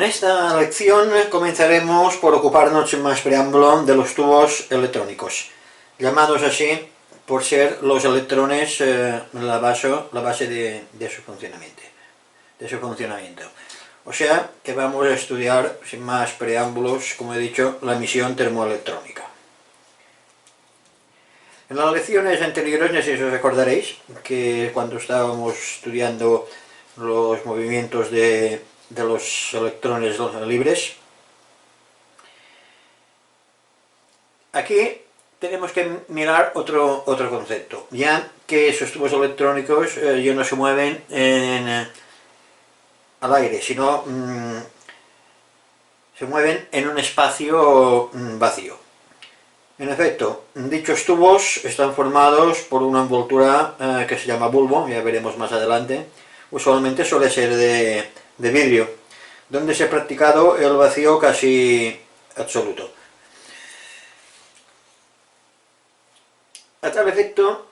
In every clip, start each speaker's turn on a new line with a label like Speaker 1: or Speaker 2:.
Speaker 1: esta lección comenzaremos por ocuparnos sin más preámbulo de los tubos electrónicos, llamados así por ser los electrones la base de su funcionamiento. O sea que vamos a estudiar sin más preámbulos, como he dicho, la emisión termoelectrónica. En las lecciones anteriores, no sé si os acordaréis, que cuando estábamos estudiando los movimientos de los electrones libres, aquí tenemos que mirar otro concepto, ya que esos tubos electrónicos ya no se mueven al aire, sino se mueven en un espacio vacío. En efecto, dichos tubos están formados por una envoltura que se llama bulbo, ya veremos más adelante. Usualmente suele ser de vidrio, donde se ha practicado el vacío casi absoluto. A tal efecto,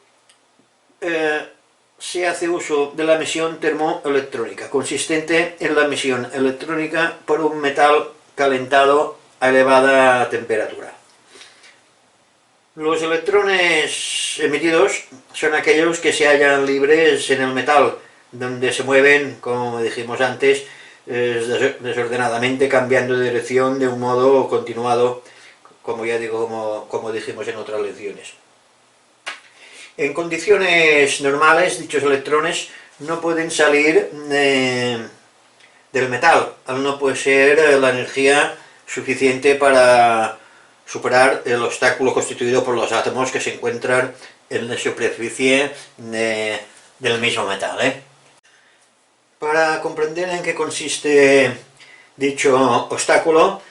Speaker 1: se hace uso de la emisión termoelectrónica, consistente en la emisión electrónica por un metal calentado a elevada temperatura. Los electrones emitidos son aquellos que se hallan libres en el metal, donde se mueven, como dijimos antes, desordenadamente, cambiando de dirección de un modo continuado, como ya digo, como dijimos en otras lecciones. En condiciones normales, dichos electrones no pueden salir del metal, al no poseer la energía suficiente para superar el obstáculo constituido por los átomos que se encuentran en la superficie del mismo metal. Para comprender en qué consiste dicho obstáculo,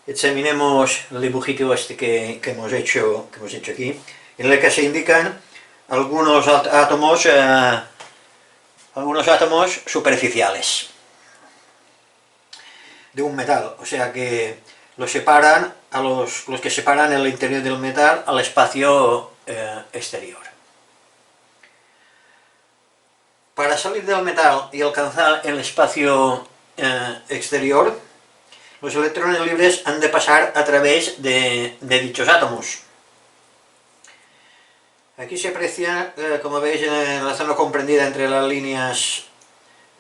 Speaker 1: examinemos el dibujito que hemos hecho aquí, en el que se indican algunos átomos superficiales de un metal, o sea que los que separan el interior del metal al espacio exterior. Para salir del metal y alcanzar el espacio exterior, los electrones libres han de pasar a través de dichos átomos. Aquí se aprecia, como veis, en la zona comprendida entre las líneas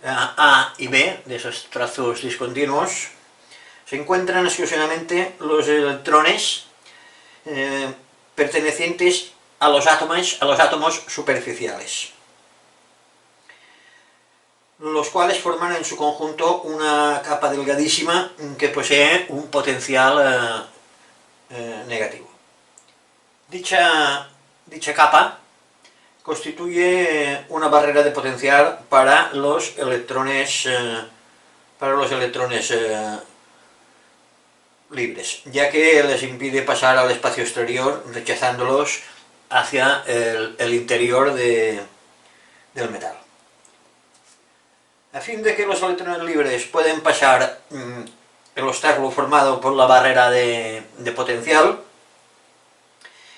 Speaker 1: A y B, de esos trazos discontinuos, se encuentran exclusivamente los electrones pertenecientes a los átomos superficiales, los cuales forman en su conjunto una capa delgadísima que posee un potencial negativo. Dicha capa constituye una barrera de potencial para los electrones libres, ya que les impide pasar al espacio exterior, rechazándolos hacia el interior del metal. A fin de que los electrones libres puedan pasar el obstáculo formado por la barrera de potencial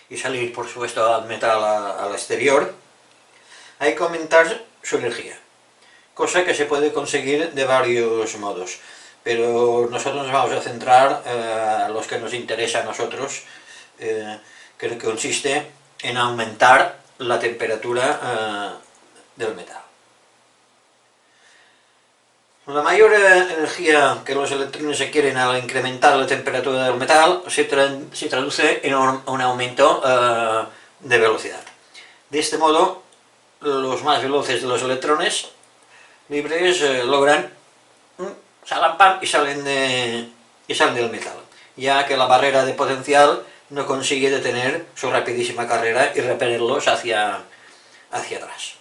Speaker 1: y salir, por supuesto, al metal al exterior, hay que aumentar su energía, cosa que se puede conseguir de varios modos, pero nosotros nos vamos a centrar en los que nos interesa a nosotros, que consiste en aumentar la temperatura del metal. La mayor energía que los electrones adquieren al incrementar la temperatura del metal se traduce en un aumento de velocidad. De este modo, los más veloces de los electrones libres logran salampam y salen del metal, ya que la barrera de potencial no consigue detener su rapidísima carrera y repelerlos hacia atrás.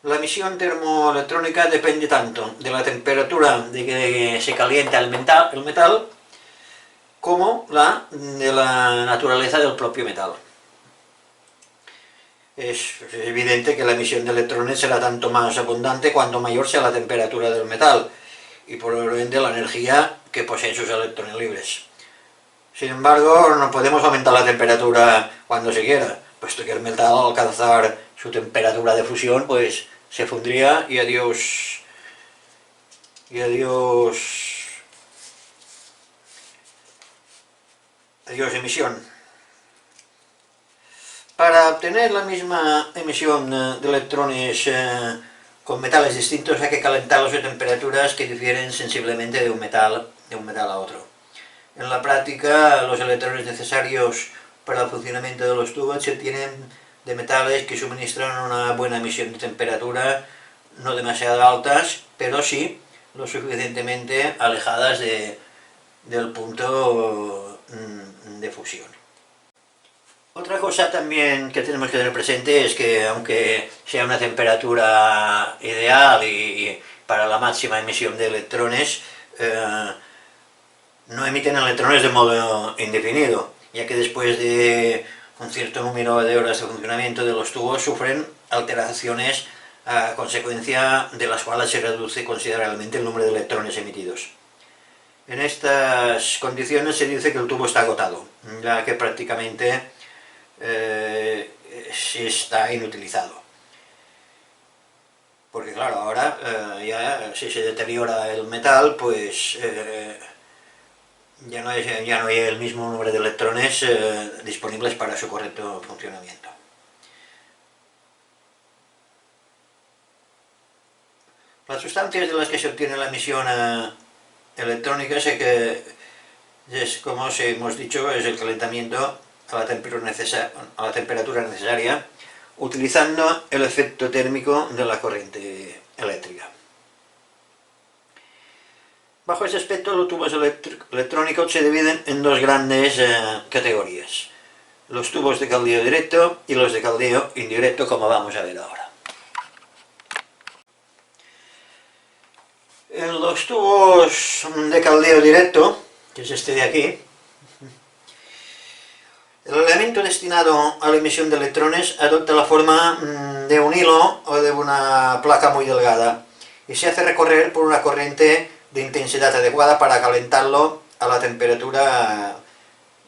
Speaker 1: La emisión termoelectrónica depende tanto de la temperatura de que se calienta el metal como de la naturaleza del propio metal. Es evidente que la emisión de electrones será tanto más abundante cuanto mayor sea la temperatura del metal y por ende la energía que poseen sus electrones libres. Sin embargo, no podemos aumentar la temperatura cuando se quiera, puesto que el metal al alcanzar su temperatura de fusión pues se fundría y adiós Adiós emisión. Para obtener la misma emisión de electrones con metales distintos hay que calentarlos a temperaturas que difieren sensiblemente de un metal a otro. En la práctica, los electrones necesarios para el funcionamiento de los tubos se obtienen de metales que suministran una buena emisión de temperatura, no demasiado altas, pero sí lo suficientemente alejadas del punto de fusión. Otra cosa también que tenemos que tener presente es que aunque sea una temperatura ideal y para la máxima emisión de electrones, no emiten electrones de modo indefinido, ya que después de un cierto número de horas de funcionamiento de los tubos sufren alteraciones a consecuencia de las cuales se reduce considerablemente el número de electrones emitidos. En estas condiciones se dice que el tubo está agotado, ya que prácticamente se está inutilizado. Porque claro, ahora ya si se deteriora el metal, pues ya no hay el mismo número de electrones disponibles para su correcto funcionamiento. Las sustancias de las que se obtiene la emisión electrónica es, como os hemos dicho, es el calentamiento a la temperatura necesaria, utilizando el efecto térmico de la corriente eléctrica. Bajo ese aspecto, los tubos electrónicos se dividen en dos grandes categorías: los tubos de caldeo directo y los de caldeo indirecto, como vamos a ver ahora. En los tubos de caldeo directo, que es este de aquí, el elemento destinado a la emisión de electrones adopta la forma de un hilo o de una placa muy delgada y se hace recorrer por una corriente de intensidad adecuada para calentarlo a la temperatura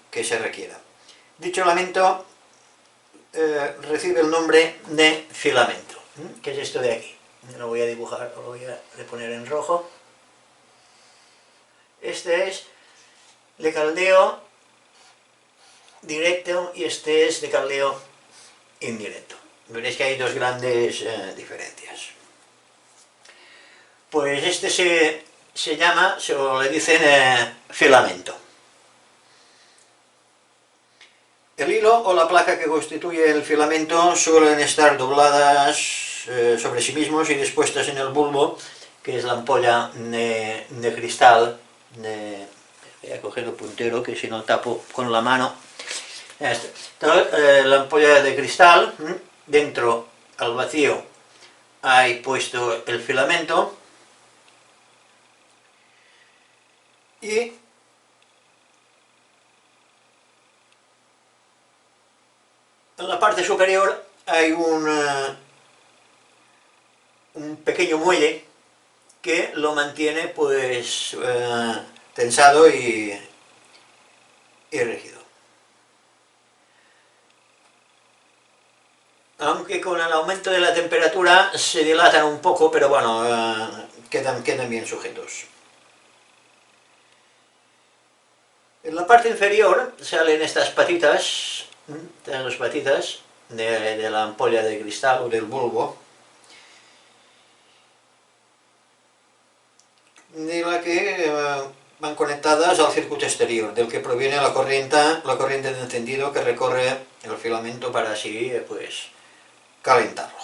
Speaker 1: que se requiera. Dicho elemento recibe el nombre de filamento, que es esto de aquí. Lo voy a dibujar, lo voy a poner en rojo. Este es de caldeo directo y este es de caldeo indirecto. Veréis que hay dos grandes diferencias. Pues este se llama, le dicen filamento. El hilo o la placa que constituye el filamento suelen estar dobladas sobre sí mismos y dispuestas en el bulbo, que es la ampolla de cristal. Voy a coger el puntero, que si no tapo con la mano. Entonces, la ampolla de cristal, dentro al vacío hay puesto el filamento y en la parte superior hay un pequeño muelle que lo mantiene pues tensado y rígido. Aunque con el aumento de la temperatura se dilatan un poco, pero bueno, quedan bien sujetos. En la parte inferior salen estas patitas, las patitas de la ampolla de cristal o del bulbo, de la que van conectadas al circuito exterior, del que proviene la corriente de encendido que recorre el filamento para así pues calentarlo.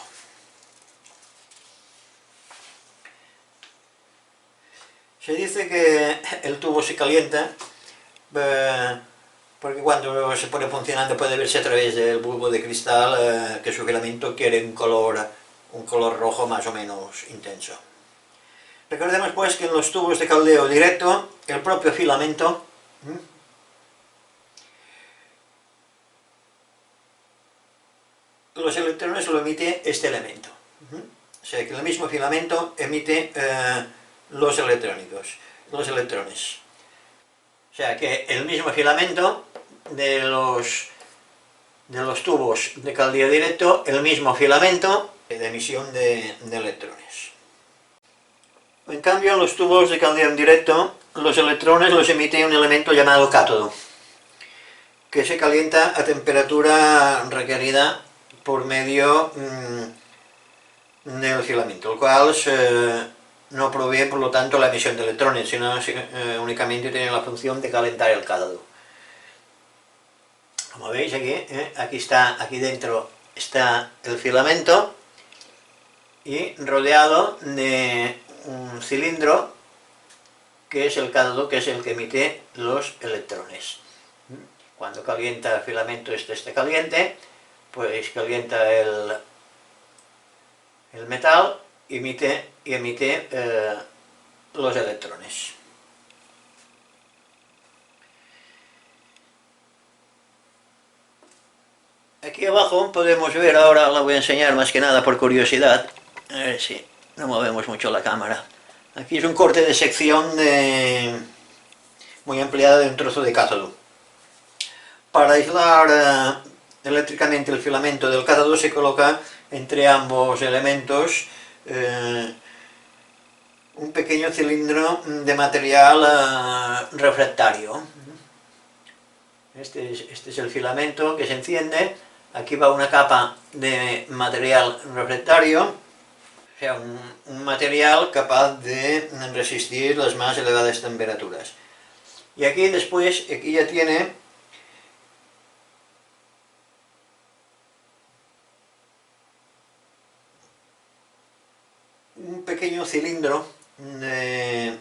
Speaker 1: Se dice que el tubo se calienta porque cuando se pone funcionando puede verse a través del bulbo de cristal que su filamento quiere un color rojo más o menos intenso. Recordemos pues que en los tubos de caldeo directo, el propio filamento los electrones lo emite este elemento. O sea que el mismo filamento emite los electrones. O sea que el mismo filamento de los tubos de caldeo directo, el mismo filamento de emisión de electrones. En cambio, en los tubos de caldeo indirecto, los electrones los emite un elemento llamado cátodo. que se calienta a temperatura requerida por medio del filamento, el cual no provee por lo tanto la emisión de electrones, sino únicamente tiene la función de calentar el cátodo. Como veis aquí dentro está el filamento y rodeado de un cilindro que es el cátodo, que es el que emite los electrones. Cuando calienta el filamento esté caliente, pues calienta el metal y emite los electrones. Aquí abajo podemos ver, ahora la voy a enseñar más que nada por curiosidad, a ver si no movemos mucho la cámara. Aquí es un corte de sección muy ampliada de un trozo de cátodo. Para aislar eléctricamente el filamento del cátodo se coloca entre ambos elementos un pequeño cilindro de material refractario. Este es el filamento que se enciende. Aquí va una capa de material refractario, o sea, un material capaz de resistir las más elevadas temperaturas. Y aquí después, aquí ya tiene un pequeño cilindro de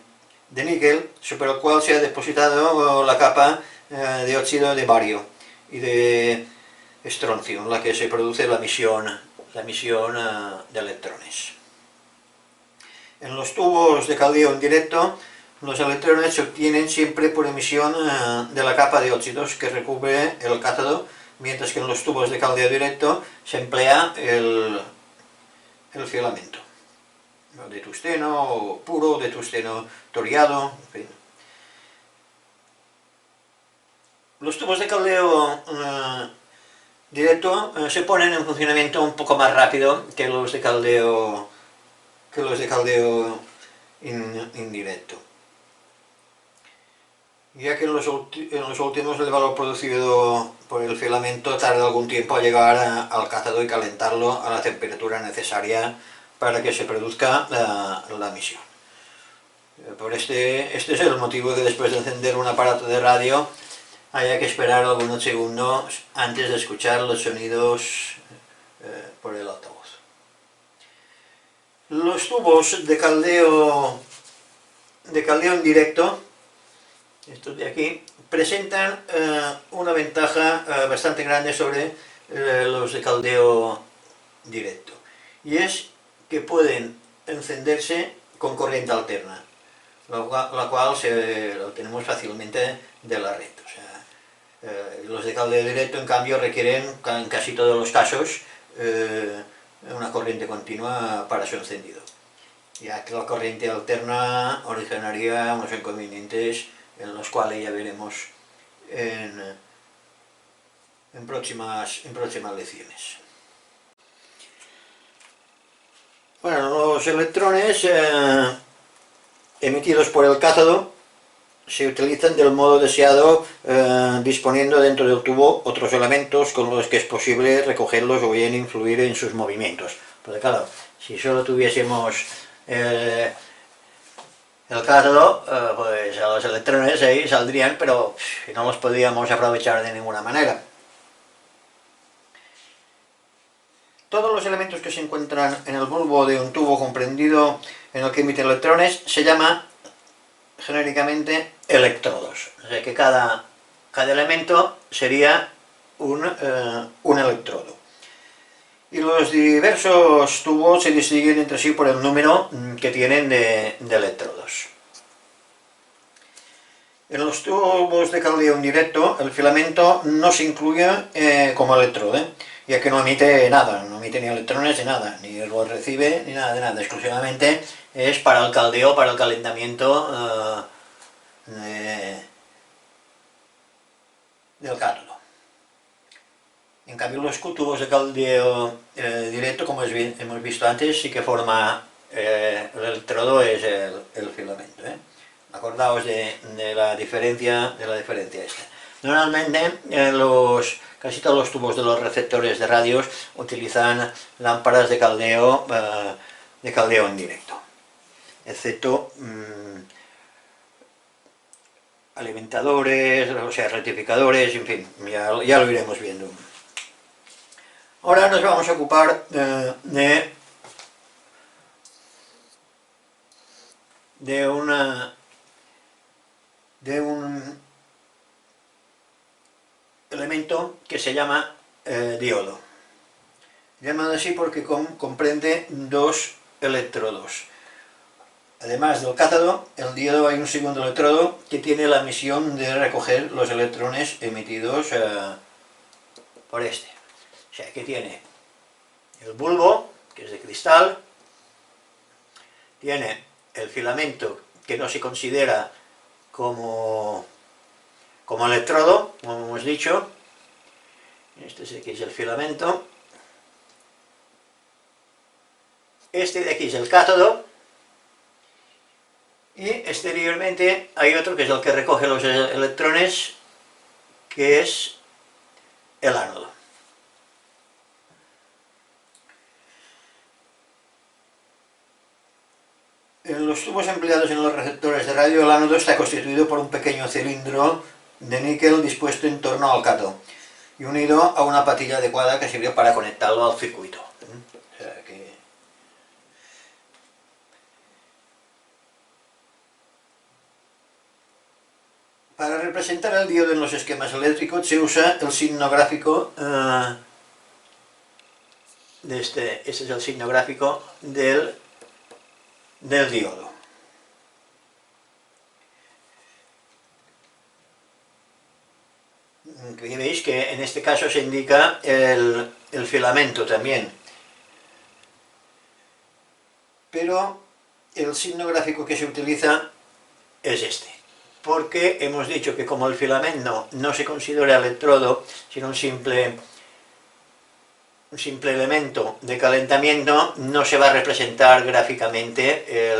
Speaker 1: níquel sobre el cual se ha depositado la capa de óxido de bario y de estroncio, en la que se produce la emisión de electrones. En los tubos de caldeo indirecto, los electrones se obtienen siempre por emisión de la capa de óxidos que recubre el cátodo, mientras que en los tubos de caldeo directo se emplea el filamento de tungsteno puro, de tungsteno toriado, en fin. Los tubos de caldeo directo se ponen en funcionamiento un poco más rápido que los de caldeo indirecto, ya que en los últimos el valor producido por el filamento tarda algún tiempo a llegar al cátodo y calentarlo a la temperatura necesaria para que se produzca la emisión. Este es el motivo que después de encender un aparato de radio haya que esperar algunos segundos antes de escuchar los sonidos por el altavoz. Los tubos de caldeo indirecto, estos de aquí, presentan una ventaja bastante grande sobre los de caldeo directo, y es que pueden encenderse con corriente alterna, la cual la obtenemos fácilmente de la red. O sea, los de caldeo directo, en cambio, requieren en casi todos los casos una corriente continua para su encendido, ya que la corriente alterna originaría unos inconvenientes en los cuales ya veremos en próximas lecciones. Bueno, los electrones emitidos por el cátodo se utilizan del modo deseado, disponiendo dentro del tubo otros elementos con los que es posible recogerlos o bien influir en sus movimientos. Porque claro, si solo tuviésemos el cátodo, pues los electrones ahí saldrían, pero no los podríamos aprovechar de ninguna manera. Todos los elementos que se encuentran en el bulbo de un tubo comprendido en el que emiten electrones se llama genéricamente electrodos. O sea que cada elemento sería un electrodo. Y los diversos tubos se distinguen entre sí por el número que tienen de electrodos. En los tubos de caldeo indirecto, el filamento no se incluye como electrodo, ya que no emite nada, no emite ni electrones ni nada, ni los recibe ni nada de nada, exclusivamente es para el caldeo, para el calentamiento del cátodo. En cambio, los tubos de caldeo directo, como hemos visto antes, sí que forma el electrodo, es el filamento. Acordaos de la diferencia esta. Normalmente casi todos los tubos de los receptores de radios utilizan lámparas de caldeo en directo, excepto alimentadores, o sea, rectificadores, en fin, ya lo iremos viendo. Ahora nos vamos a ocupar de un elemento que se llama diodo. Llamado así porque comprende dos electrodos. Además del cátodo, el diodo hay un segundo electrodo que tiene la misión de recoger los electrones emitidos por este. O sea, que tiene el bulbo, que es de cristal, tiene el filamento, que no se considera como electrodo, como hemos dicho. Este es aquí es el filamento. Este de aquí es el cátodo. Y exteriormente hay otro que es el que recoge los electrones, que es el ánodo. En los tubos empleados en los receptores de radio, el ánodo está constituido por un pequeño cilindro de níquel dispuesto en torno al cátodo y unido a una patilla adecuada que sirve para conectarlo al circuito. O sea que para representar el diodo en los esquemas eléctricos se usa el signo gráfico este es el signo gráfico del diodo. Veis que en este caso se indica el filamento también, pero el signo gráfico que se utiliza es este, porque hemos dicho que como el filamento no se considera electrodo, sino un simple elemento de calentamiento, no se va a representar gráficamente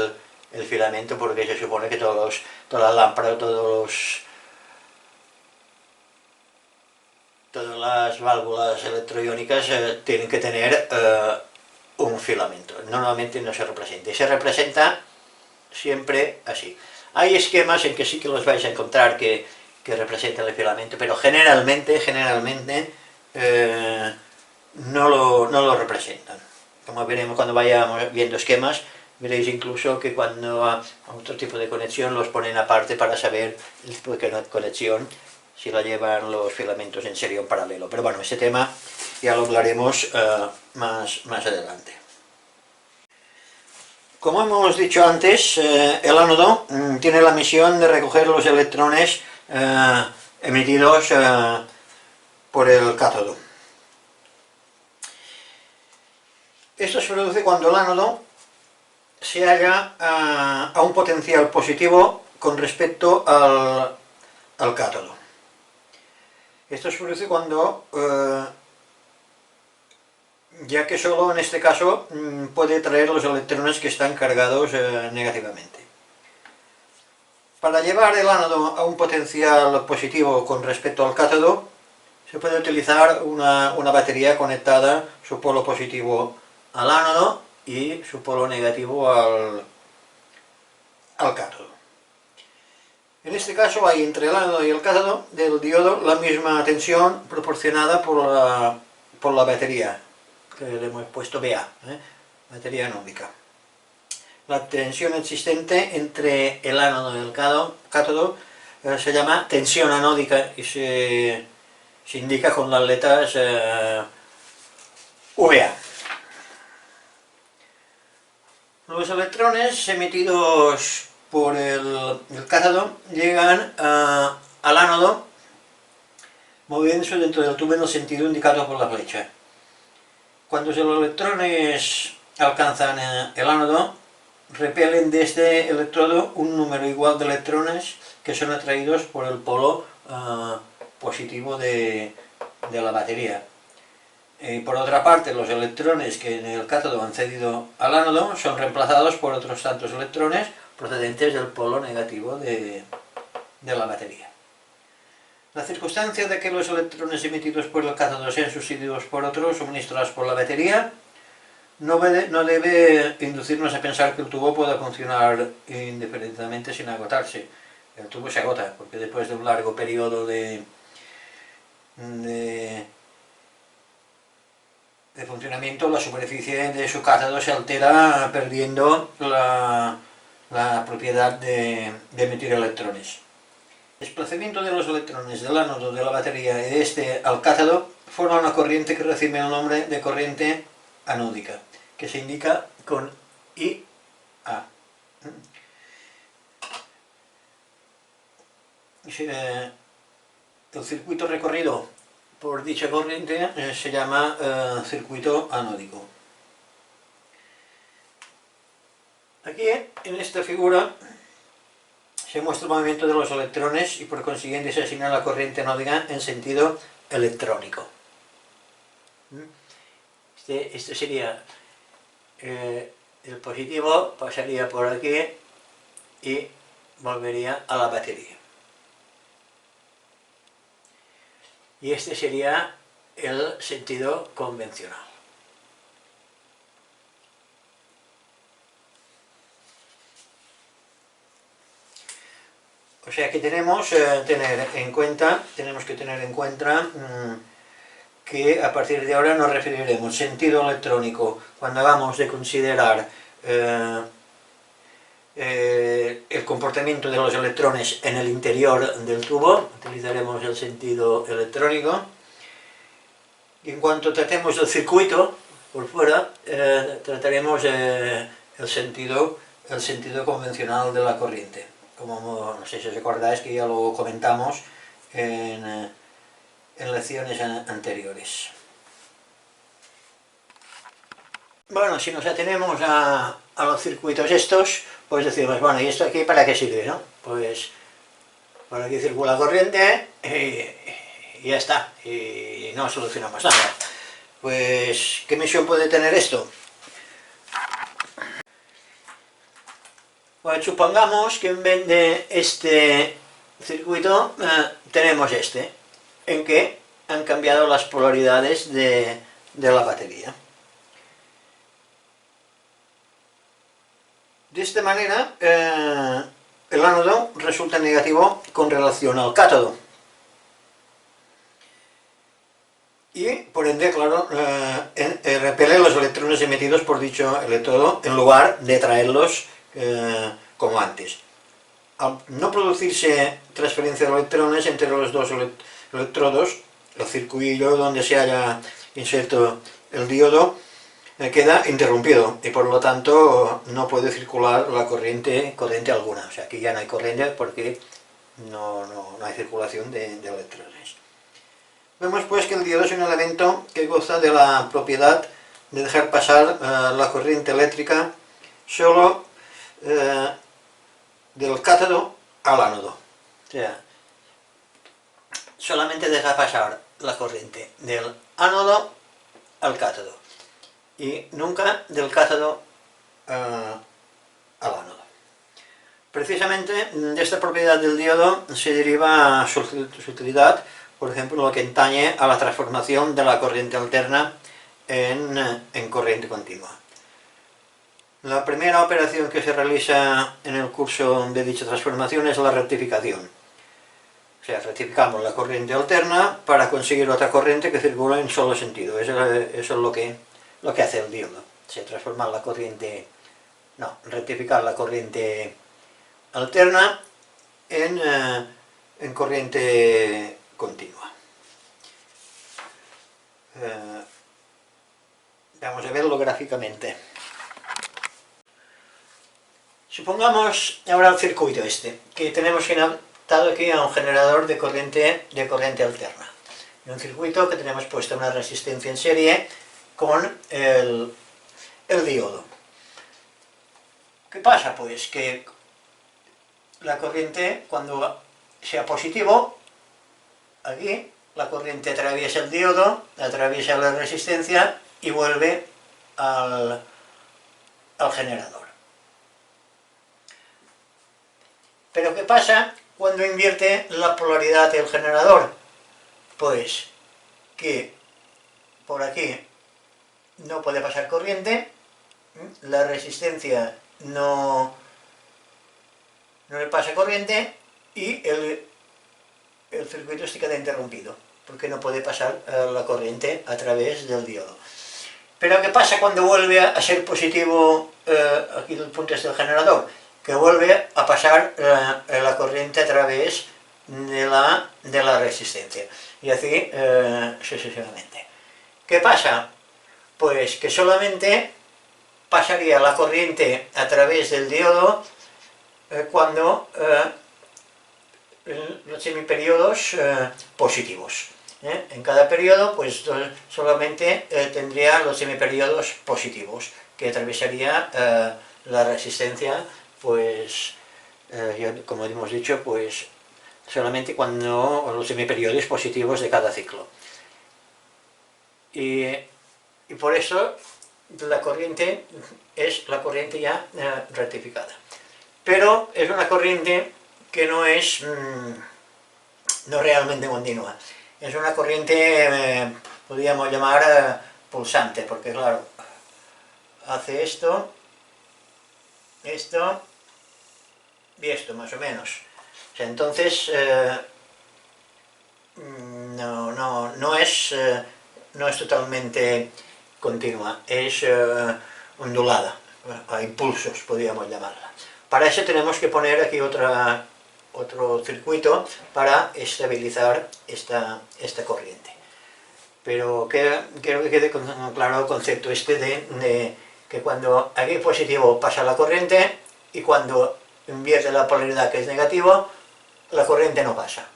Speaker 1: el filamento, porque se supone que todas las lámparas, todas las válvulas electroiónicas tienen que tener un filamento. Normalmente no se representa, y se representa siempre así. Hay esquemas en que sí que los vais a encontrar que representan el filamento, pero generalmente no lo representan. Como veremos cuando vayamos viendo esquemas, veréis incluso que cuando a otro tipo de conexión los ponen aparte para saber el tipo de conexión, si la llevan los filamentos en serie o en paralelo. Pero bueno, ese tema ya lo hablaremos más adelante. Como hemos dicho antes, el ánodo tiene la misión de recoger los electrones emitidos por el cátodo. Esto se produce cuando el ánodo se halla a un potencial positivo con respecto al cátodo. Esto se produce cuando, ya que solo en este caso puede traer los electrones que están cargados negativamente. Para llevar el ánodo a un potencial positivo con respecto al cátodo, se puede utilizar una batería conectada, su polo positivo al ánodo y su polo negativo al cátodo. En este caso hay entre el ánodo y el cátodo del diodo la misma tensión proporcionada por la batería, que le hemos puesto BA, batería anódica. La tensión existente entre el ánodo y el cátodo se llama tensión anódica y se indica con las letras VA. Los electrones emitidos por el cátodo llegan al ánodo moviéndose dentro del tubo en el sentido indicado por la flecha. Cuando los electrones alcanzan el ánodo, repelen de este electrodo un número igual de electrones que son atraídos por el polo positivo de la batería. Por otra parte, los electrones que en el cátodo han cedido al ánodo son reemplazados por otros tantos electrones procedentes del polo negativo de la batería. La circunstancia de que los electrones emitidos por el cátodo sean sustituidos por otros suministrados por la batería no debe inducirnos a pensar que el tubo pueda funcionar independientemente sin agotarse. El tubo se agota porque después de un largo periodo de funcionamiento, la superficie de su cátodo se altera perdiendo la propiedad de emitir electrones. El desplazamiento de los electrones del ánodo de la batería y de este al cátodo forma una corriente que recibe el nombre de corriente anódica, que se indica con IA. El circuito recorrido por dicha corriente se llama circuito anódico. Aquí, en esta figura, se muestra el movimiento de los electrones y por consiguiente se asigna la corriente anódica en sentido electrónico. Este sería el positivo, pasaría por aquí y volvería a la batería. Y este sería el sentido convencional. O sea que tenemos que tener en cuenta que a partir de ahora nos referiremos sentido electrónico cuando hagamos de considerar el comportamiento de los electrones en el interior del tubo, utilizaremos el sentido electrónico. Y en cuanto tratemos del circuito por fuera, trataremos el sentido convencional de la corriente. Como no sé si os acordáis que ya lo comentamos en lecciones anteriores. Bueno, si nos atenemos a los circuitos estos, pues decimos, bueno, ¿y esto aquí para qué sirve, no? Pues por aquí circula corriente y ya está, y no solucionamos nada. Pues, ¿qué misión puede tener esto? Pues supongamos que en vez de este circuito tenemos este, en que han cambiado las polaridades de la batería. De esta manera, el ánodo resulta negativo con relación al cátodo. Y, por ende, claro, repele los electrones emitidos por dicho electrodo en lugar de traerlos como antes. Al no producirse transferencia de electrones entre los dos electrodos, el circuito donde se haya inserto el diodo queda interrumpido y por lo tanto no puede circular la corriente alguna. O sea, aquí ya no hay corriente porque no hay circulación de electrones. Vemos pues que el diodo es un elemento que goza de la propiedad de dejar pasar la corriente eléctrica solo del cátodo al ánodo. O sea, solamente deja pasar la corriente del ánodo al cátodo y nunca del cátodo al ánodo. Precisamente de esta propiedad del diodo se deriva su utilidad, por ejemplo, lo que atañe a la transformación de la corriente alterna en corriente continua. La primera operación que se realiza en el curso de dicha transformación es la rectificación. O sea, rectificamos la corriente alterna para conseguir otra corriente que circula en solo sentido. Eso es lo que hace el diodo. Se transforma la corriente, rectificar la corriente alterna en corriente continua. Vamos a verlo gráficamente. Supongamos ahora el circuito este, que tenemos conectado aquí a un generador de corriente alterna. En un circuito que tenemos puesta una resistencia en serie con el diodo. ¿Qué pasa? Pues que la corriente, cuando sea positivo, aquí la corriente atraviesa el diodo, atraviesa la resistencia y vuelve al generador. Pero ¿qué pasa cuando invierte la polaridad del generador? Pues que por aquí no puede pasar corriente, la resistencia no le pasa corriente y el circuito se queda interrumpido, porque no puede pasar la corriente a través del diodo. Pero ¿qué pasa cuando vuelve a ser positivo, aquí el punto es del generador? Que vuelve a pasar la corriente a través de la resistencia, y así sucesivamente. ¿Qué pasa? Pues que solamente pasaría la corriente a través del diodo cuando los semiperiodos positivos. En cada periodo pues solamente tendría los semiperiodos positivos, que atravesaría la resistencia, pues como hemos dicho, pues solamente cuando los semiperiodos positivos de cada ciclo. Y por eso la corriente es la corriente ya rectificada. Pero es una corriente que no es no realmente continua. Es una corriente, podríamos llamar pulsante, porque claro, hace esto y esto más o menos. O sea, entonces no es totalmente continua, es ondulada, a impulsos podríamos llamarla. Para eso tenemos que poner aquí otro circuito para estabilizar esta corriente. Pero quiero que quede claro el concepto este de que cuando aquí positivo pasa la corriente y cuando invierte la polaridad, que es negativo, la corriente no pasa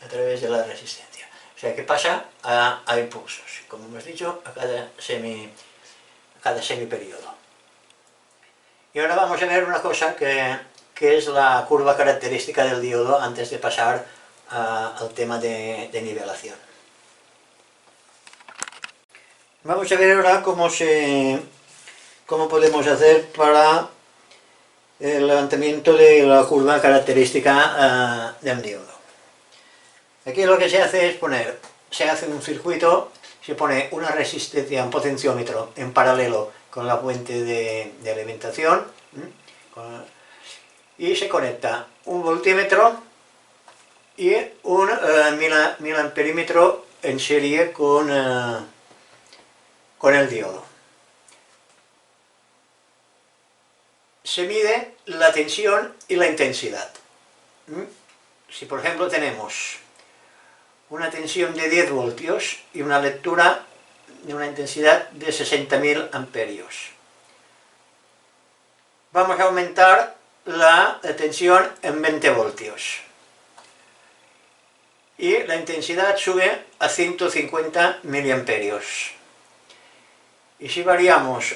Speaker 1: a través de la resistencia. O sea que pasa a impulsos, como hemos dicho, a cada semiperiodo. Y ahora vamos a ver una cosa que es la curva característica del diodo antes de pasar al tema de nivelación. Vamos a ver ahora cómo podemos hacer para el levantamiento de la curva característica de un diodo. Aquí lo que se hace es se hace un circuito, se pone una resistencia, un potenciómetro en paralelo con la fuente de alimentación, y se conecta un voltímetro y un miliamperímetro en serie con el diodo. Se mide la tensión y la intensidad. Si por ejemplo tenemos una tensión de 10 voltios y una lectura de una intensidad de 60.000 amperios, vamos a aumentar la tensión en 20 voltios y la intensidad sube a 150 miliamperios. Y si variamos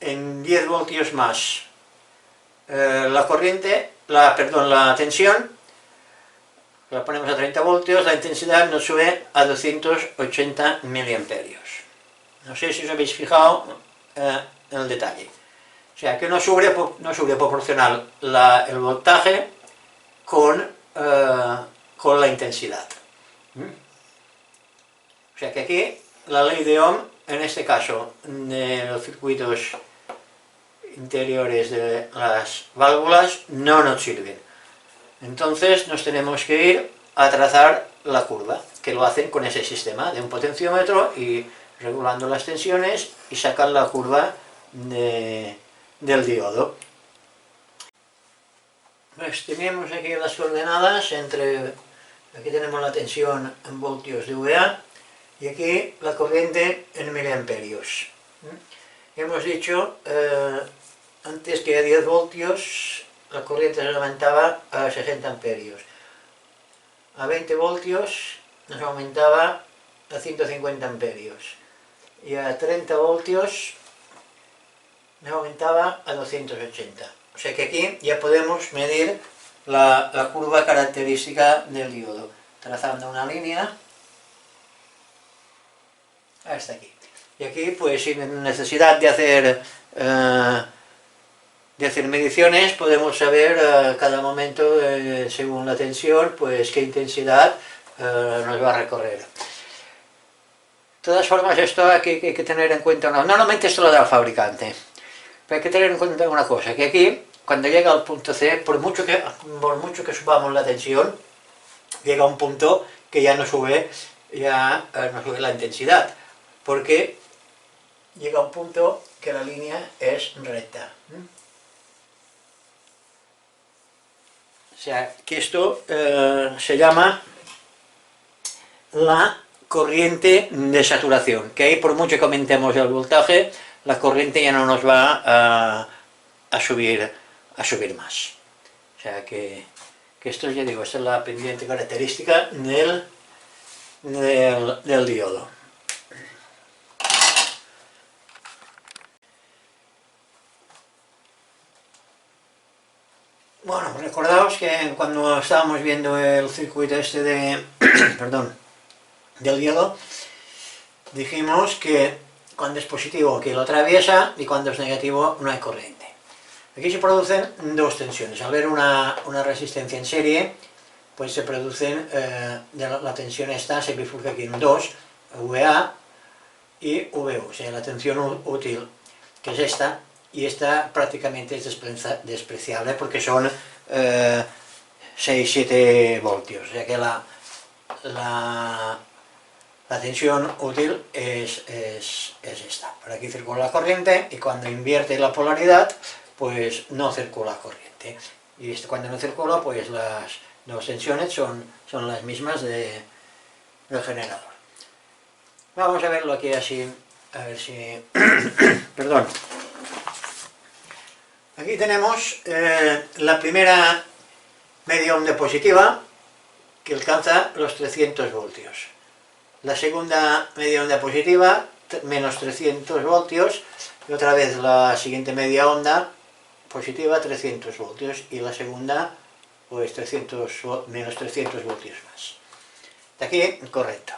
Speaker 1: en 10 voltios más la tensión, la ponemos a 30 voltios, la intensidad nos sube a 280 miliamperios. No sé si os habéis fijado en el detalle. O sea, que no sube proporcional el voltaje con la intensidad. O sea que aquí la ley de Ohm, en este caso de los circuitos interiores de las válvulas, no nos sirven. Entonces nos tenemos que ir a trazar la curva, que lo hacen con ese sistema de un potenciómetro y regulando las tensiones y sacan la curva del diodo. Pues tenemos aquí las coordenadas aquí tenemos la tensión en voltios de VA y aquí la corriente en miliamperios. Hemos dicho antes que a 10 voltios la corriente se aumentaba a 60 amperios. A 20 voltios nos aumentaba a 150 amperios. Y a 30 voltios nos aumentaba a 280. O sea que aquí ya podemos medir la curva característica del diodo, trazando una línea hasta aquí. Y aquí, pues sin necesidad de de hacer mediciones podemos saber a cada momento, según la tensión, pues qué intensidad nos va a recorrer. De todas formas, esto hay que tener en cuenta, normalmente esto lo da el fabricante, pero hay que tener en cuenta una cosa, que aquí, cuando llega al punto C, por mucho que subamos la tensión, llega a un punto que ya no sube la intensidad, porque llega a un punto que la línea es recta. O sea, que esto se llama la corriente de saturación, que ahí por mucho que aumentemos el voltaje, la corriente ya no nos va a subir más. O sea que esto, ya digo, esta es la pendiente característica del diodo. Bueno, recordaos que cuando estábamos viendo el circuito este perdón, del diodo, dijimos que cuando es positivo que lo atraviesa y cuando es negativo no hay corriente. Aquí se producen dos tensiones. Al ver una resistencia en serie, pues se producen, la tensión esta se bifurca aquí en dos, VA y VU, o sea, la tensión útil, que es esta, y esta prácticamente es despreciable porque son 6-7 voltios, o sea que la tensión útil es esta. Por aquí circula la corriente y cuando invierte la polaridad, pues no circula corriente. Y cuando no circula, pues las dos tensiones son las mismas del generador. Vamos a verlo aquí así, a ver si... Perdón. Aquí tenemos la primera media onda positiva, que alcanza los 300 voltios. La segunda media onda positiva, menos 300 voltios, y otra vez la siguiente media onda positiva, 300 voltios, y la segunda, pues menos 300 voltios más. De aquí, correcto.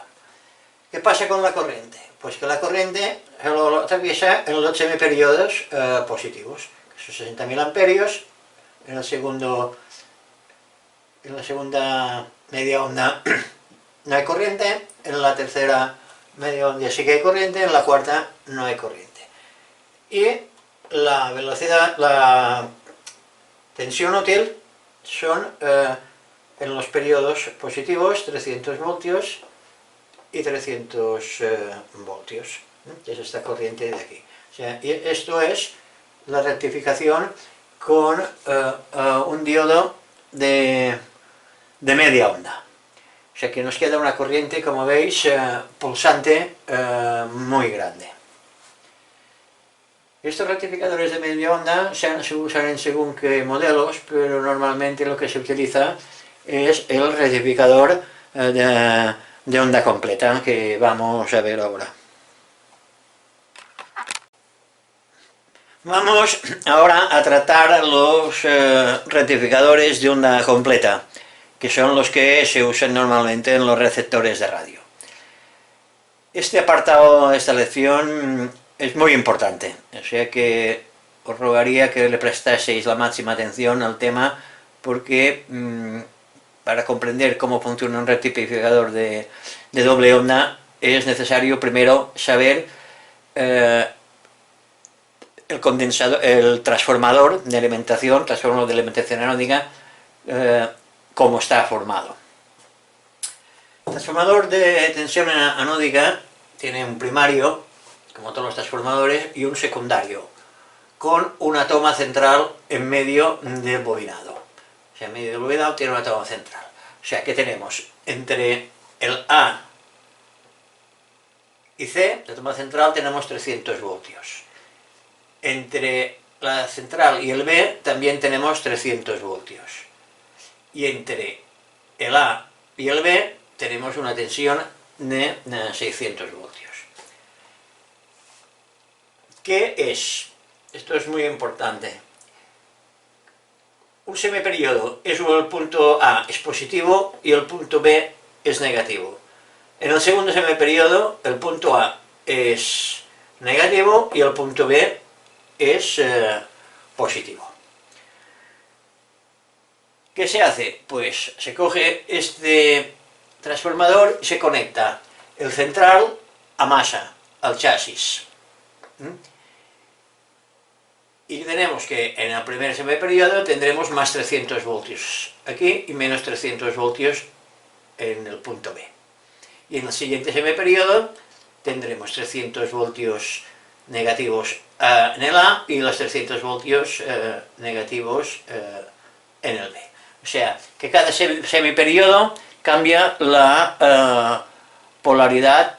Speaker 1: ¿Qué pasa con la corriente? Pues que la corriente lo atraviesa en los semiperiodos positivos, que son 60.000 amperios, en la segunda media onda no hay corriente, en la tercera media onda sí que hay corriente, en la cuarta no hay corriente. Y la velocidad, la tensión útil son en los periodos positivos 300 voltios y 300 voltios, que es esta corriente de aquí. O sea, y esto es la rectificación con un diodo de media onda. O sea que nos queda una corriente, como veis, pulsante muy grande. Estos rectificadores de media onda se usan en según qué modelos, pero normalmente lo que se utiliza es el rectificador de onda completa, que vamos a ver ahora. Vamos ahora a tratar los rectificadores de onda completa, que son los que se usan normalmente en los receptores de radio. Este apartado de esta lección es muy importante, o sea que os rogaría que le prestaseis la máxima atención al tema, porque para comprender cómo funciona un rectificador de doble onda es necesario primero saber el transformador de alimentación, anódica, cómo está formado. El transformador de tensión anódica tiene un primario, como todos los transformadores, y un secundario, con una toma central en medio del bobinado. O sea, en medio del bobinado tiene una toma central. O sea, que tenemos entre el A y C, la toma central, tenemos 300 voltios. Entre la central y el B también tenemos 300 voltios. Y entre el A y el B tenemos una tensión de 600 voltios. ¿Qué es? Esto es muy importante. Un semiperiodo es el punto A es positivo y el punto B es negativo. En el segundo semiperiodo el punto A es negativo y el punto B es positivo. ¿Qué se hace? Pues se coge este transformador y se conecta el central a masa, al chasis. Y tenemos que en el primer semiperiodo tendremos más 300 voltios aquí y menos 300 voltios en el punto B. Y en el siguiente semiperiodo tendremos 300 voltios negativos en el A y los 300 voltios negativos en el B. O sea, que cada semiperiodo cambia la polaridad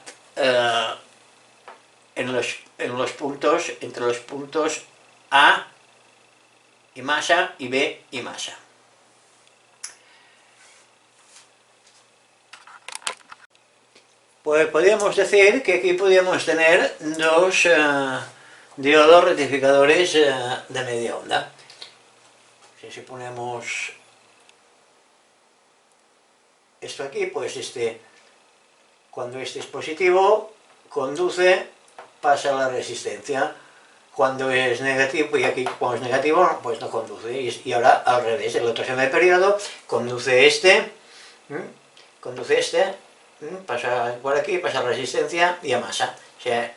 Speaker 1: en los puntos, entre los puntos A y masa y B y masa. Pues podríamos decir que aquí podríamos tener dos diodos rectificadores de media onda. Si ponemos esto aquí, pues cuando este es positivo, conduce, pasa la resistencia. Cuando es negativo, y aquí cuando es negativo, pues no conduce. Y ahora al revés, el otro semiperiodo conduce pasa por aquí, pasa a resistencia y a masa. O sea,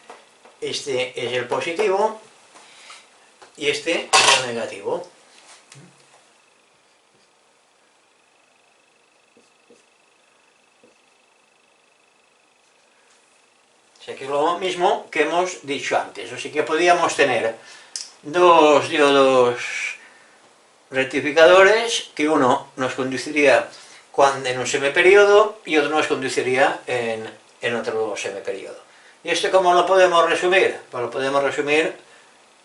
Speaker 1: este es el positivo y este es el negativo. O sea que lo mismo que hemos dicho antes. Así que podríamos tener dos diodos rectificadores, que uno nos conduciría en un semiperiodo y otro nos conduciría en otro semiperiodo. ¿Y esto cómo lo podemos resumir? Pues lo podemos resumir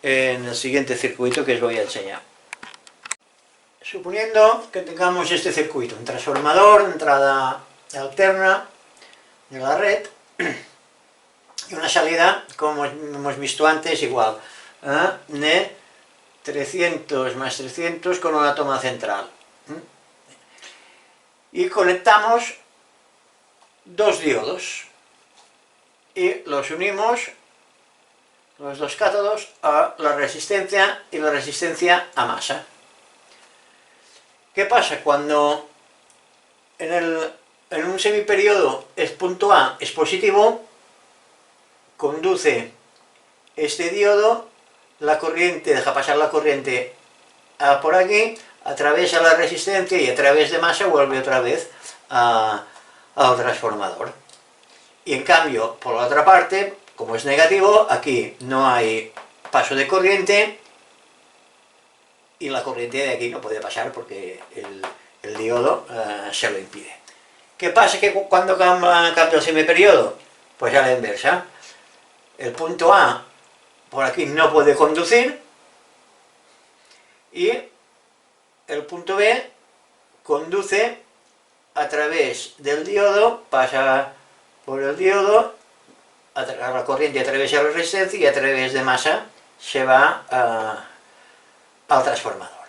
Speaker 1: en el siguiente circuito que os voy a enseñar. Suponiendo que tengamos este circuito, un transformador, entrada alterna de la red, y una salida, como hemos visto antes, igual, de 300 más 300 con una toma central. Y conectamos dos diodos y los unimos, los dos cátodos, a la resistencia y la resistencia a masa. ¿Qué pasa cuando en un semiperiodo el punto A es positivo? Conduce este diodo, la corriente, deja pasar la corriente por aquí, atraviesa la resistencia y a través de masa vuelve otra vez al transformador. Y en cambio, por la otra parte, como es negativo, aquí no hay paso de corriente y la corriente de aquí no puede pasar porque el diodo se lo impide. ¿Qué pasa cuando cambia el semiperiodo? Pues a la inversa. El punto A por aquí no puede conducir y el punto B conduce a través del diodo, pasa por el diodo, la corriente atraviesa la resistencia y a través de masa se va al transformador.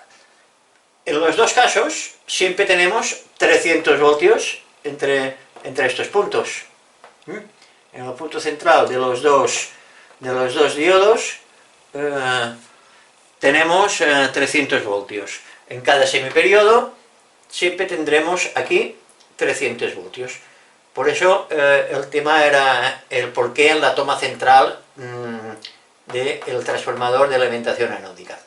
Speaker 1: En los dos casos siempre tenemos 300 voltios entre estos puntos. En el punto central de los dos diodos tenemos 300 voltios. En cada semiperiodo siempre tendremos aquí 300 voltios. Por eso el tema era el porqué en la toma central del transformador de alimentación anódica.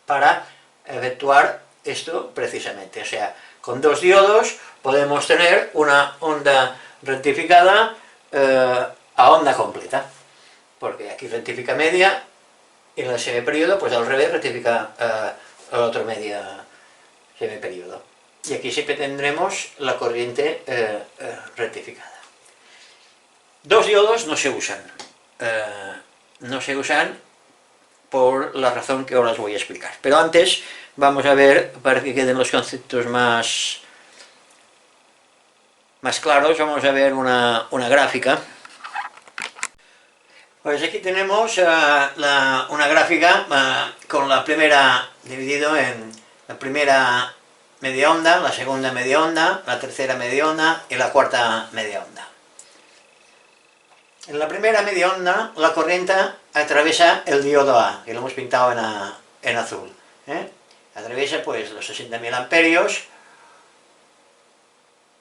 Speaker 1: Para efectuar esto precisamente. O sea, con dos diodos podemos tener una onda rectificada a onda completa. Porque aquí rectifica media y en el semiperiodo, pues al revés, rectifica el otro media semiperiodo. Y aquí siempre tendremos la corriente rectificada. Dos diodos no se usan. No se usan por la razón que ahora os voy a explicar. Pero antes vamos a ver, para que queden los conceptos más claros, vamos a ver una gráfica. Pues aquí tenemos una gráfica con la primera, dividido en la primera media onda, la segunda media onda, la tercera media onda y la cuarta media onda. En la primera media onda, la corriente atraviesa el diodo A, que lo hemos pintado en azul. atraviesa pues los 60.000 amperios,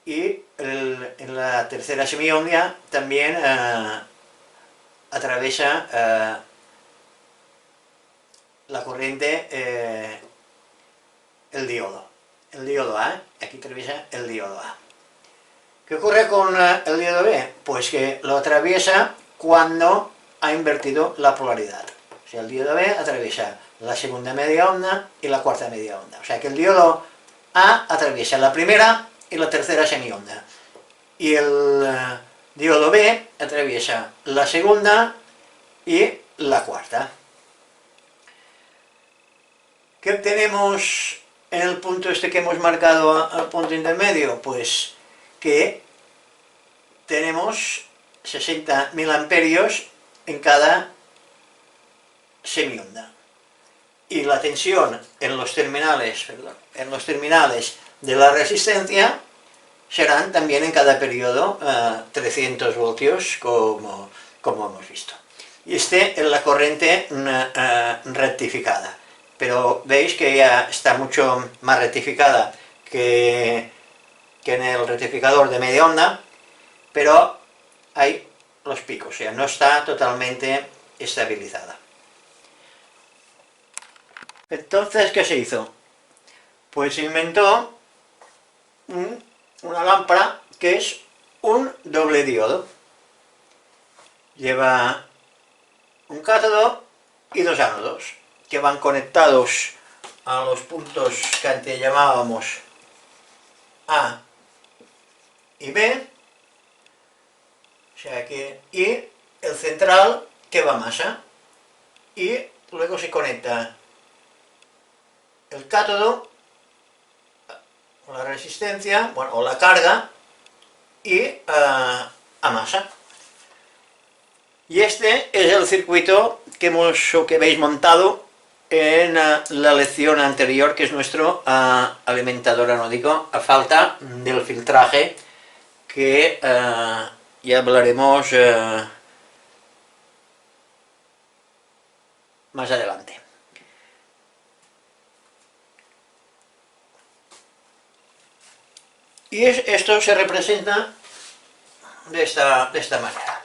Speaker 1: y en la tercera semiondia también atraviesa la corriente el diodo A, aquí atraviesa el diodo A. ¿Qué ocurre con el diodo B? Pues que lo atraviesa cuando ha invertido la polaridad. O sea, el diodo B atraviesa la segunda media onda y la cuarta media onda. O sea que el diodo A atraviesa la primera y la tercera semionda. Y el diodo B atraviesa la segunda y la cuarta. ¿Qué obtenemos en el punto este que hemos marcado al punto intermedio? Pues que tenemos 60.000 amperios en cada semionda. Y la tensión en los terminales de la resistencia serán también en cada periodo 300 voltios, como hemos visto. Y este es la corriente rectificada. Pero veis que ya está mucho más rectificada que en el rectificador de media onda, pero hay los picos, o sea, no está totalmente estabilizada. Entonces, ¿qué se hizo? Pues se inventó una lámpara que es un doble diodo. Lleva un cátodo y dos ánodos, que van conectados a los puntos que antes llamábamos A y B, o sea que, y el central que va más A, y luego se conecta el cátodo o la resistencia, bueno, o la carga, y a masa. Y este es el circuito que habéis montado en la lección anterior, que es nuestro alimentador anódico, a falta del filtraje, que ya hablaremos más adelante. Y esto se representa de esta manera.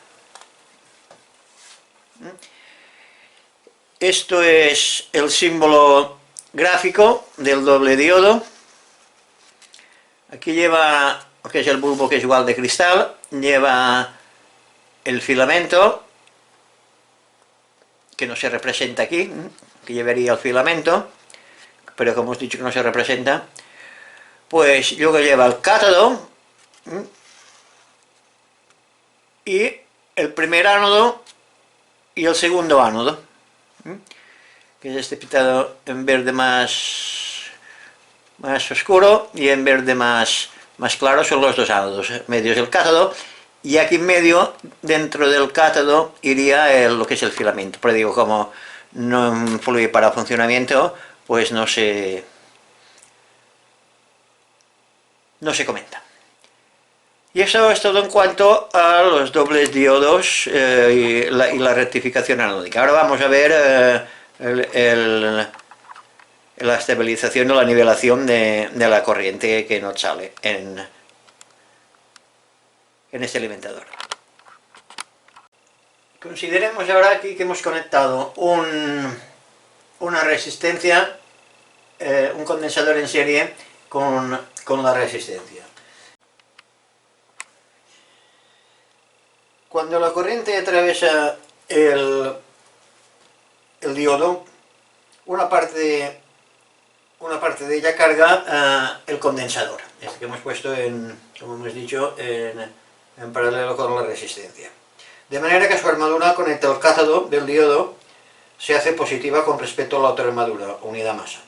Speaker 1: Esto es el símbolo gráfico del doble diodo. Aquí lleva lo que es el bulbo, que es igual de cristal, lleva el filamento, que no se representa aquí, que llevaría el filamento, pero como os he dicho que no se representa. Pues luego lleva el cátodo y el primer ánodo y el segundo ánodo, que es este pintado en verde más oscuro y en verde más claro. Son los dos ánodos medios del cátodo, y aquí en medio, dentro del cátodo, iría lo que es el filamento. Pero digo, como no influye para el funcionamiento, pues no se comenta. Y eso es todo en cuanto a los dobles diodos y la rectificación anódica. Ahora vamos a ver la estabilización o la nivelación de la corriente que nos sale en este alimentador. Consideremos ahora aquí que hemos conectado una resistencia, un condensador en serie con la resistencia. Cuando la corriente atraviesa el diodo, una parte de ella carga el condensador, este que hemos puesto, como hemos dicho, en paralelo con la resistencia. De manera que su armadura conecta el cátodo del diodo, se hace positiva con respecto a la otra armadura, unida masa.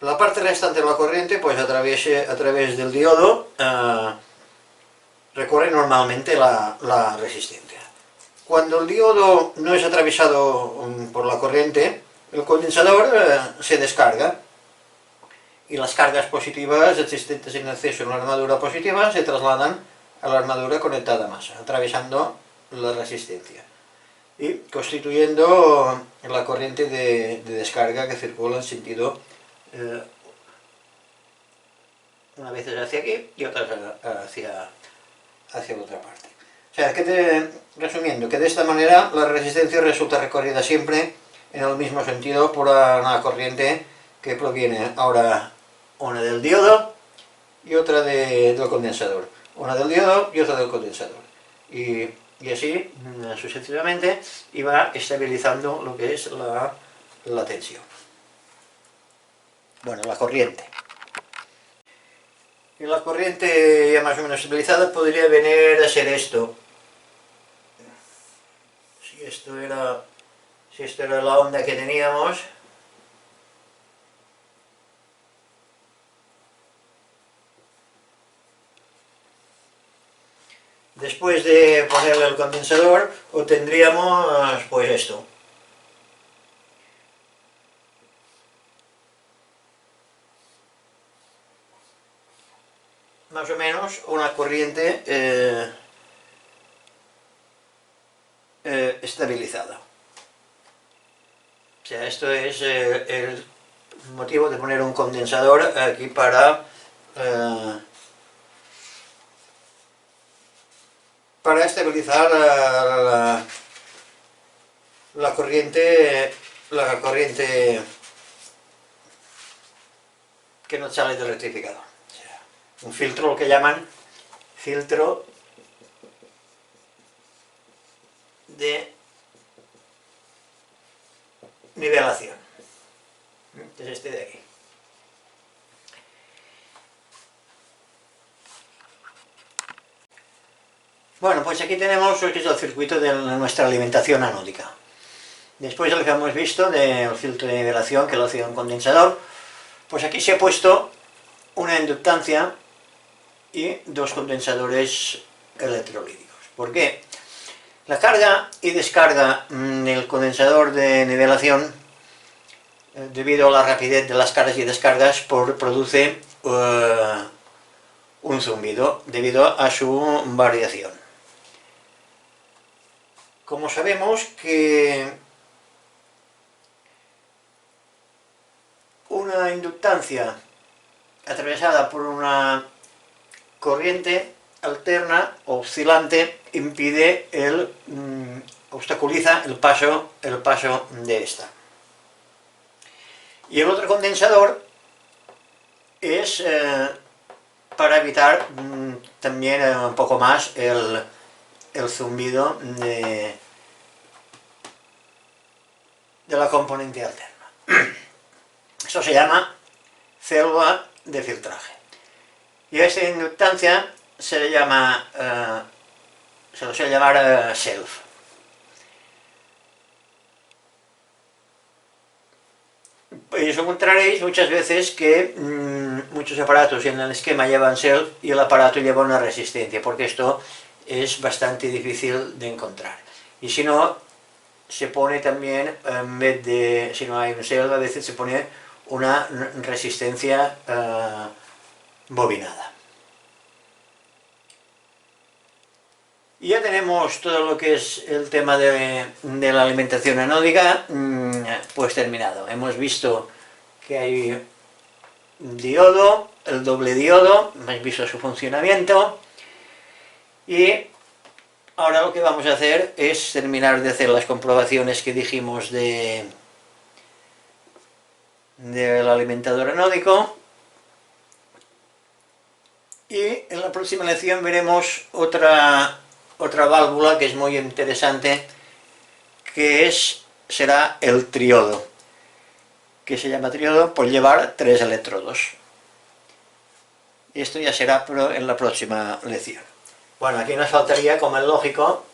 Speaker 1: La parte restante de la corriente, pues a través del diodo, recorre normalmente la resistencia. Cuando el diodo no es atravesado por la corriente, el condensador se descarga, y las cargas positivas existentes en exceso en la armadura positiva se trasladan a la armadura conectada a masa, atravesando la resistencia y constituyendo la corriente de descarga que circula en sentido una vez hacia aquí y otra hacia la otra parte. O sea, resumiendo, que de esta manera la resistencia resulta recorrida siempre en el mismo sentido por una corriente que proviene ahora una del diodo y otra del condensador. Una del diodo y otra del condensador. Y así sucesivamente, y va estabilizando lo que es la tensión. Bueno, la corriente. Y la corriente ya más o menos estabilizada podría venir a ser esto. Si esto era la onda que teníamos, después de ponerle el condensador obtendríamos pues esto. Más o menos una corriente estabilizada. O sea, esto es el motivo de poner un condensador aquí para estabilizar la corriente que nos sale del rectificador. O sea, un filtro, lo que llaman filtro de nivelación. Es este de aquí. Bueno, pues aquí tenemos lo que es el circuito de nuestra alimentación anódica. Después de lo que hemos visto del filtro de nivelación que lo hacía un condensador, pues aquí se ha puesto una inductancia y dos condensadores electrolíticos. ¿Por qué? La carga y descarga del condensador de nivelación, debido a la rapidez de las cargas y descargas, produce un zumbido debido a su variación. Como sabemos que una inductancia atravesada por una corriente alterna o oscilante impide obstaculiza el paso de esta. Y el otro condensador es para evitar también un poco más el zumbido de la componente alterna. Eso se llama célula de filtraje. Y a esta inductancia se le llama, se lo suele llamar self. Y os encontraréis muchas veces que muchos aparatos en el esquema llevan self y el aparato lleva una resistencia, porque esto es bastante difícil de encontrar. Y si no, se pone también, en vez de, si no hay un self, a veces se pone una resistencia bobinada. Y ya tenemos todo lo que es el tema de la alimentación anódica pues terminado. Hemos visto que hay un diodo, el doble diodo, hemos visto su funcionamiento y ahora lo que vamos a hacer es terminar de hacer las comprobaciones que dijimos del alimentador anódico. Y en la próxima lección veremos otra válvula que es muy interesante, que será el triodo, que se llama triodo por llevar 3 electrodos. Esto ya será en la próxima lección. Bueno, aquí nos faltaría, como es lógico,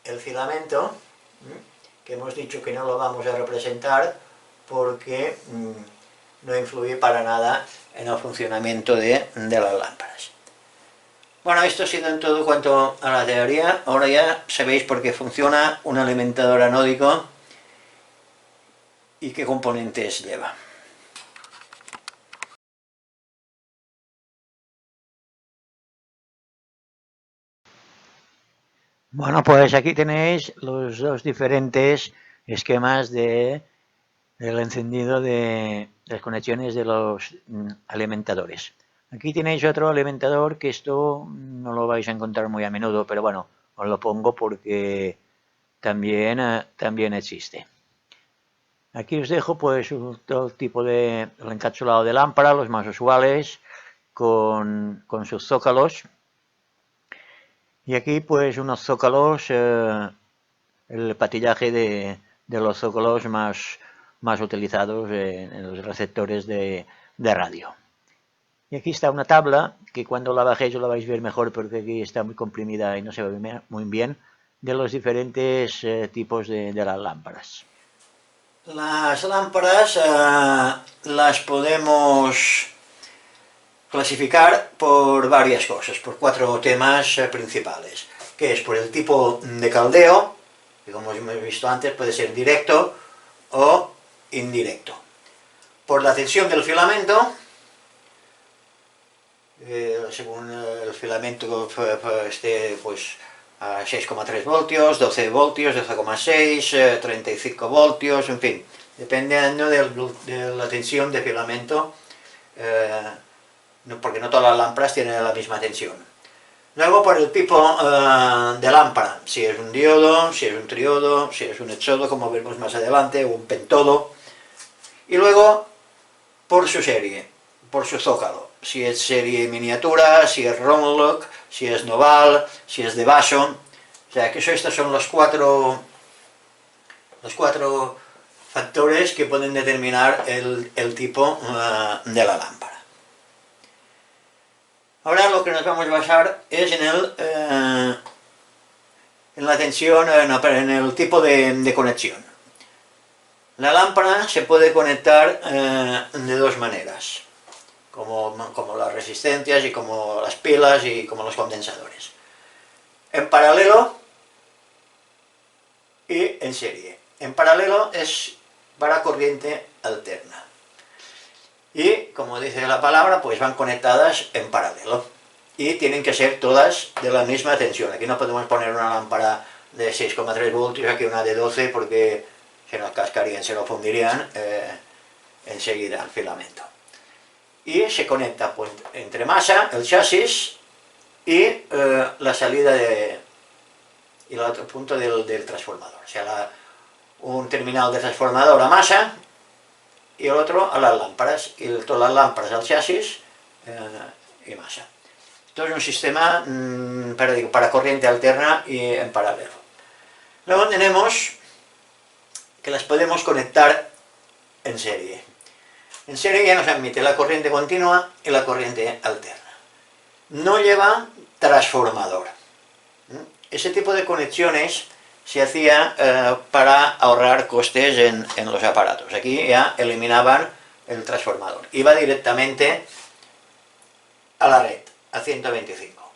Speaker 1: el filamento, que hemos dicho que no lo vamos a representar porque no influye para nada en el funcionamiento de las lámparas. Bueno, esto ha sido en todo cuanto a la teoría. Ahora ya sabéis por qué funciona un alimentador anódico y qué componentes lleva.
Speaker 2: Bueno, pues aquí tenéis los dos diferentes esquemas del encendido de las conexiones de los alimentadores. Aquí tenéis otro alimentador que esto no lo vais a encontrar muy a menudo, pero bueno, os lo pongo porque también existe. Aquí os dejo pues todo tipo de el encapsulado de lámpara, los más usuales, con sus zócalos. Y aquí pues unos zócalos, el patillaje de los zócalos más utilizados en los receptores de radio. Y aquí está una tabla que cuando la bajéis la vais a ver mejor porque aquí está muy comprimida y no se ve muy bien, de los diferentes tipos de las lámparas.
Speaker 1: Las lámparas las podemos clasificar por varias cosas, por cuatro temas principales, que es por el tipo de caldeo, que como hemos visto antes puede ser directo o indirecto, por la tensión del filamento, según el filamento esté pues a 6,3 voltios, 12 voltios, 12,6, 35 voltios, en fin, dependiendo de la tensión de filamento, porque no todas las lámparas tienen la misma tensión. Luego por el tipo de lámpara, si es un diodo, si es un triodo, si es un exodo, como veremos más adelante, o un pentodo. Y luego por su serie, por su zócalo, si es serie miniatura, si es Romlock, si es Noval, si es de Vaso. O sea, que estos son los cuatro factores que pueden determinar el tipo de la lámpara. Ahora lo que nos vamos a basar es en la tensión, en el tipo de conexión. La lámpara se puede conectar de dos maneras, como las resistencias y como las pilas y como los condensadores. En paralelo y en serie. En paralelo es para corriente alterna. Y, como dice la palabra, pues van conectadas en paralelo. Y tienen que ser todas de la misma tensión. Aquí no podemos poner una lámpara de 6,3 voltios, aquí una de 12, porque se nos cascarían, se nos fundirían enseguida el filamento. Y se conecta pues, entre masa, el chasis, y la salida y el otro punto del transformador. O sea, un terminal de transformador a masa y el otro a las lámparas, y todas las lámparas al chasis y masa. Esto es un sistema para corriente alterna y en paralelo. Luego tenemos que las podemos conectar en serie. En serie ya nos admite la corriente continua y la corriente alterna. No lleva transformador. Ese tipo de conexiones se hacía para ahorrar costes en los aparatos. Aquí ya eliminaban el transformador. Iba directamente a la red, a 125.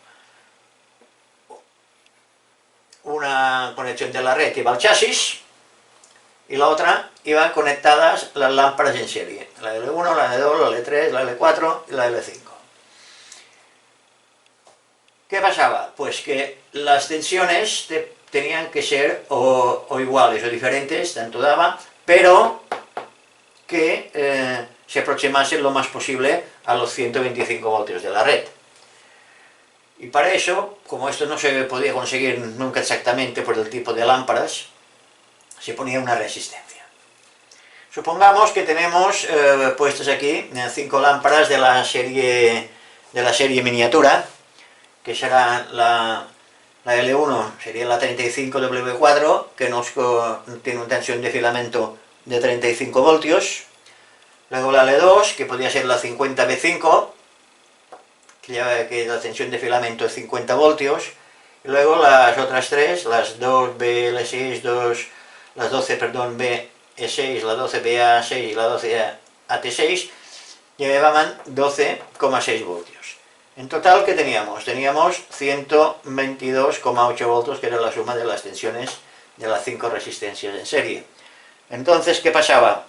Speaker 1: Una conexión de la red iba al chasis y la otra iban conectadas las lámparas en serie. La L1, la L2, la L3, la L4 y la L5. ¿Qué pasaba? Pues que las tensiones tenían que ser o iguales o diferentes, tanto daba, pero que se aproximasen lo más posible a los 125 voltios de la red. Y para eso, como esto no se podía conseguir nunca exactamente por el tipo de lámparas, se ponía una resistencia. Supongamos que tenemos puestas aquí 5 lámparas de la serie miniatura, que será la L1, sería la 35W4, que tiene una tensión de filamento de 35 voltios. Luego la L2, que podría ser la 50B5, que la tensión de filamento es 50 voltios. Y luego las otras tres, las 2BL6, las 12, perdón, BE6, la 12BA6 y la 12AT6, llevaban 12,6 voltios. En total, ¿qué teníamos? Teníamos 122,8 voltios, que era la suma de las tensiones de las 5 resistencias en serie. Entonces, ¿qué pasaba?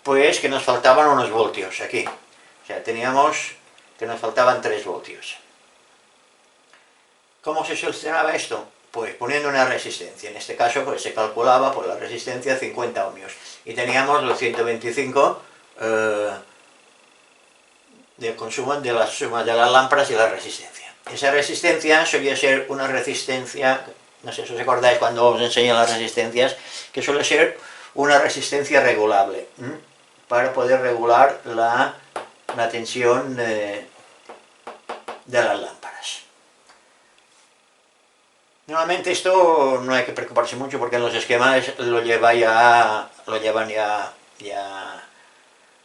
Speaker 1: Pues que nos faltaban unos voltios aquí. O sea, teníamos que nos faltaban 3 voltios. ¿Cómo se solucionaba esto? Pues poniendo una resistencia, en este caso pues se calculaba por la resistencia 50 ohmios y teníamos los 125 del consumo de la suma de las lámparas y la resistencia. Esa resistencia solía ser una resistencia, no sé si os acordáis cuando os enseño las resistencias, que suele ser una resistencia regulable, para poder regular la tensión de las lámparas. Normalmente esto no hay que preocuparse mucho porque en los esquemas lo llevan ya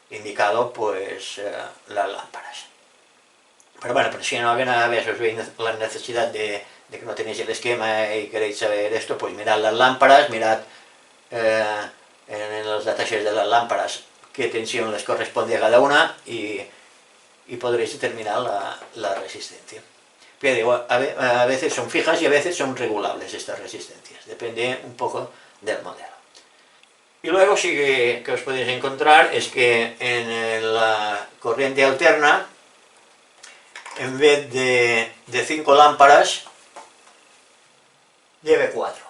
Speaker 1: indicado pues las lámparas. Pero bueno, pero si en alguna vez os veis la necesidad de que no tenéis el esquema y queréis saber esto, pues mirad las lámparas, mirad en los datasheets de las lámparas qué tensión les corresponde a cada una y podréis determinar la resistencia. Pero digo, a veces son fijas y a veces son regulables estas resistencias, depende un poco del modelo. Y luego sí que os podéis encontrar es que en la corriente alterna, en vez de 5 lámparas, lleve 4.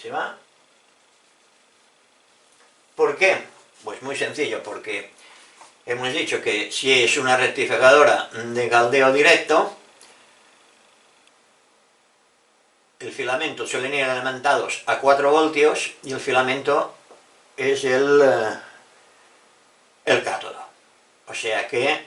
Speaker 1: ¿Se va? ¿Por qué? Pues muy sencillo, porque hemos dicho que si es una rectificadora de caldeo directo, el filamento suelen ir alimentados a 4 voltios y el filamento es el cátodo. O sea que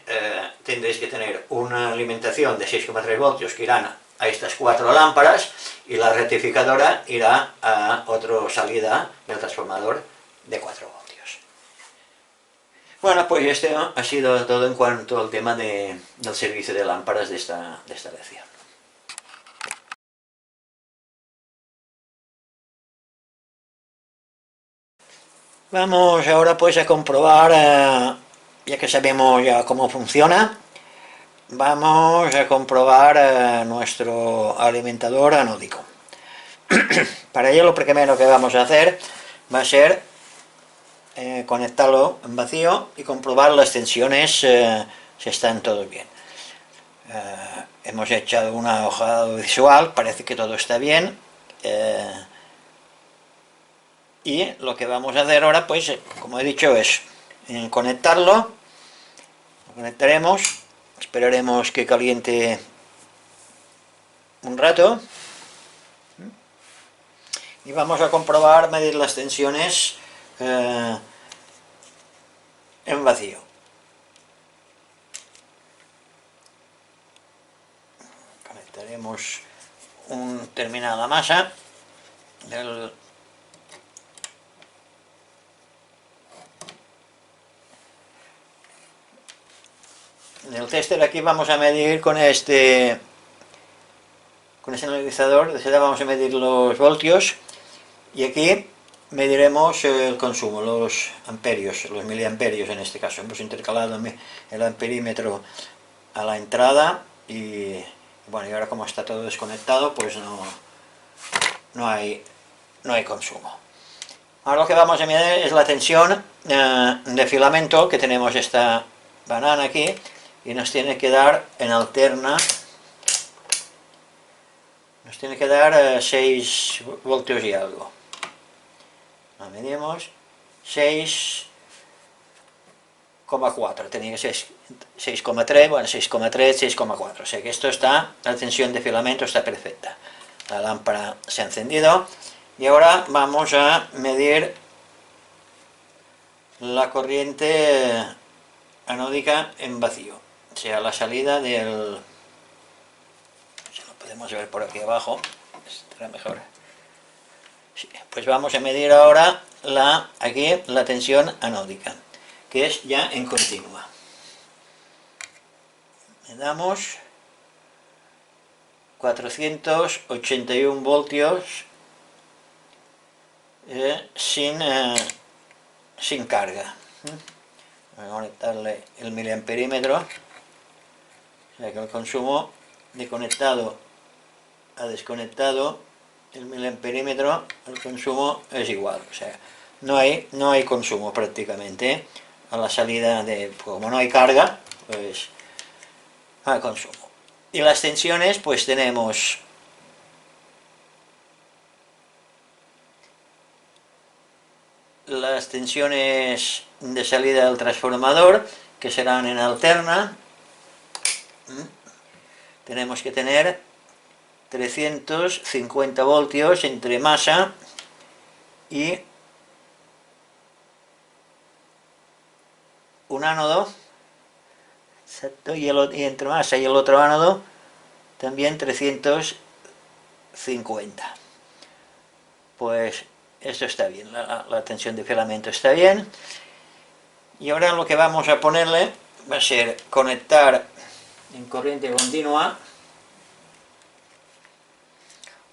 Speaker 1: tendréis que tener una alimentación de 6,3 voltios que irán a estas 4 lámparas y la rectificadora irá a otra salida del transformador de 4 voltios. Bueno, pues este ha sido todo en cuanto al tema del servicio de lámparas de esta lección. Vamos ahora pues a comprobar, ya que sabemos ya cómo funciona, vamos a comprobar nuestro alimentador anódico. Para ello lo primero que vamos a hacer va a ser conectarlo en vacío y comprobar las tensiones si están todos bien. Hemos echado una hoja visual, parece que todo está bien. Y lo que vamos a hacer ahora, pues, como he dicho, es conectarlo. Lo conectaremos, esperaremos que caliente un rato. Y vamos a comprobar, medir las tensiones en vacío. Conectaremos un terminal a masa del en el tester. Aquí vamos a medir con ese analizador, de vamos a medir los voltios y aquí mediremos el consumo, los amperios, los miliamperios en este caso. Hemos intercalado el amperímetro a la entrada y bueno, y ahora como está todo desconectado, pues no hay consumo. Ahora lo que vamos a medir es la tensión de filamento, que tenemos esta banana aquí, y nos tiene que dar en alterna, nos tiene que dar 6 voltios y algo. Lo medimos, 6,4, tenía que ser 6,3, bueno, 6,3, 6,4, o sea que esto está, la tensión de filamento está perfecta. La lámpara se ha encendido y ahora vamos a medir la corriente anódica en vacío, o sea, la salida del... Si lo podemos ver por aquí abajo, estará mejor. Sí, pues vamos a medir ahora aquí la tensión anódica, que es ya en continua. Le damos 481 voltios sin carga. Voy a conectarle el miliamperímetro, o sea que el consumo de conectado a desconectado, el miliamperímetro, el consumo es igual, o sea, no hay consumo prácticamente a la salida como no hay carga, pues al consumo. Y las tensiones, pues tenemos las tensiones de salida del transformador, que serán en alterna. Tenemos que tener 350 voltios entre masa y un ánodo, exacto, y entre masa y el otro ánodo también 350. Pues esto está bien, la tensión de filamento está bien. Y ahora lo que vamos a ponerle va a ser conectar en corriente continua.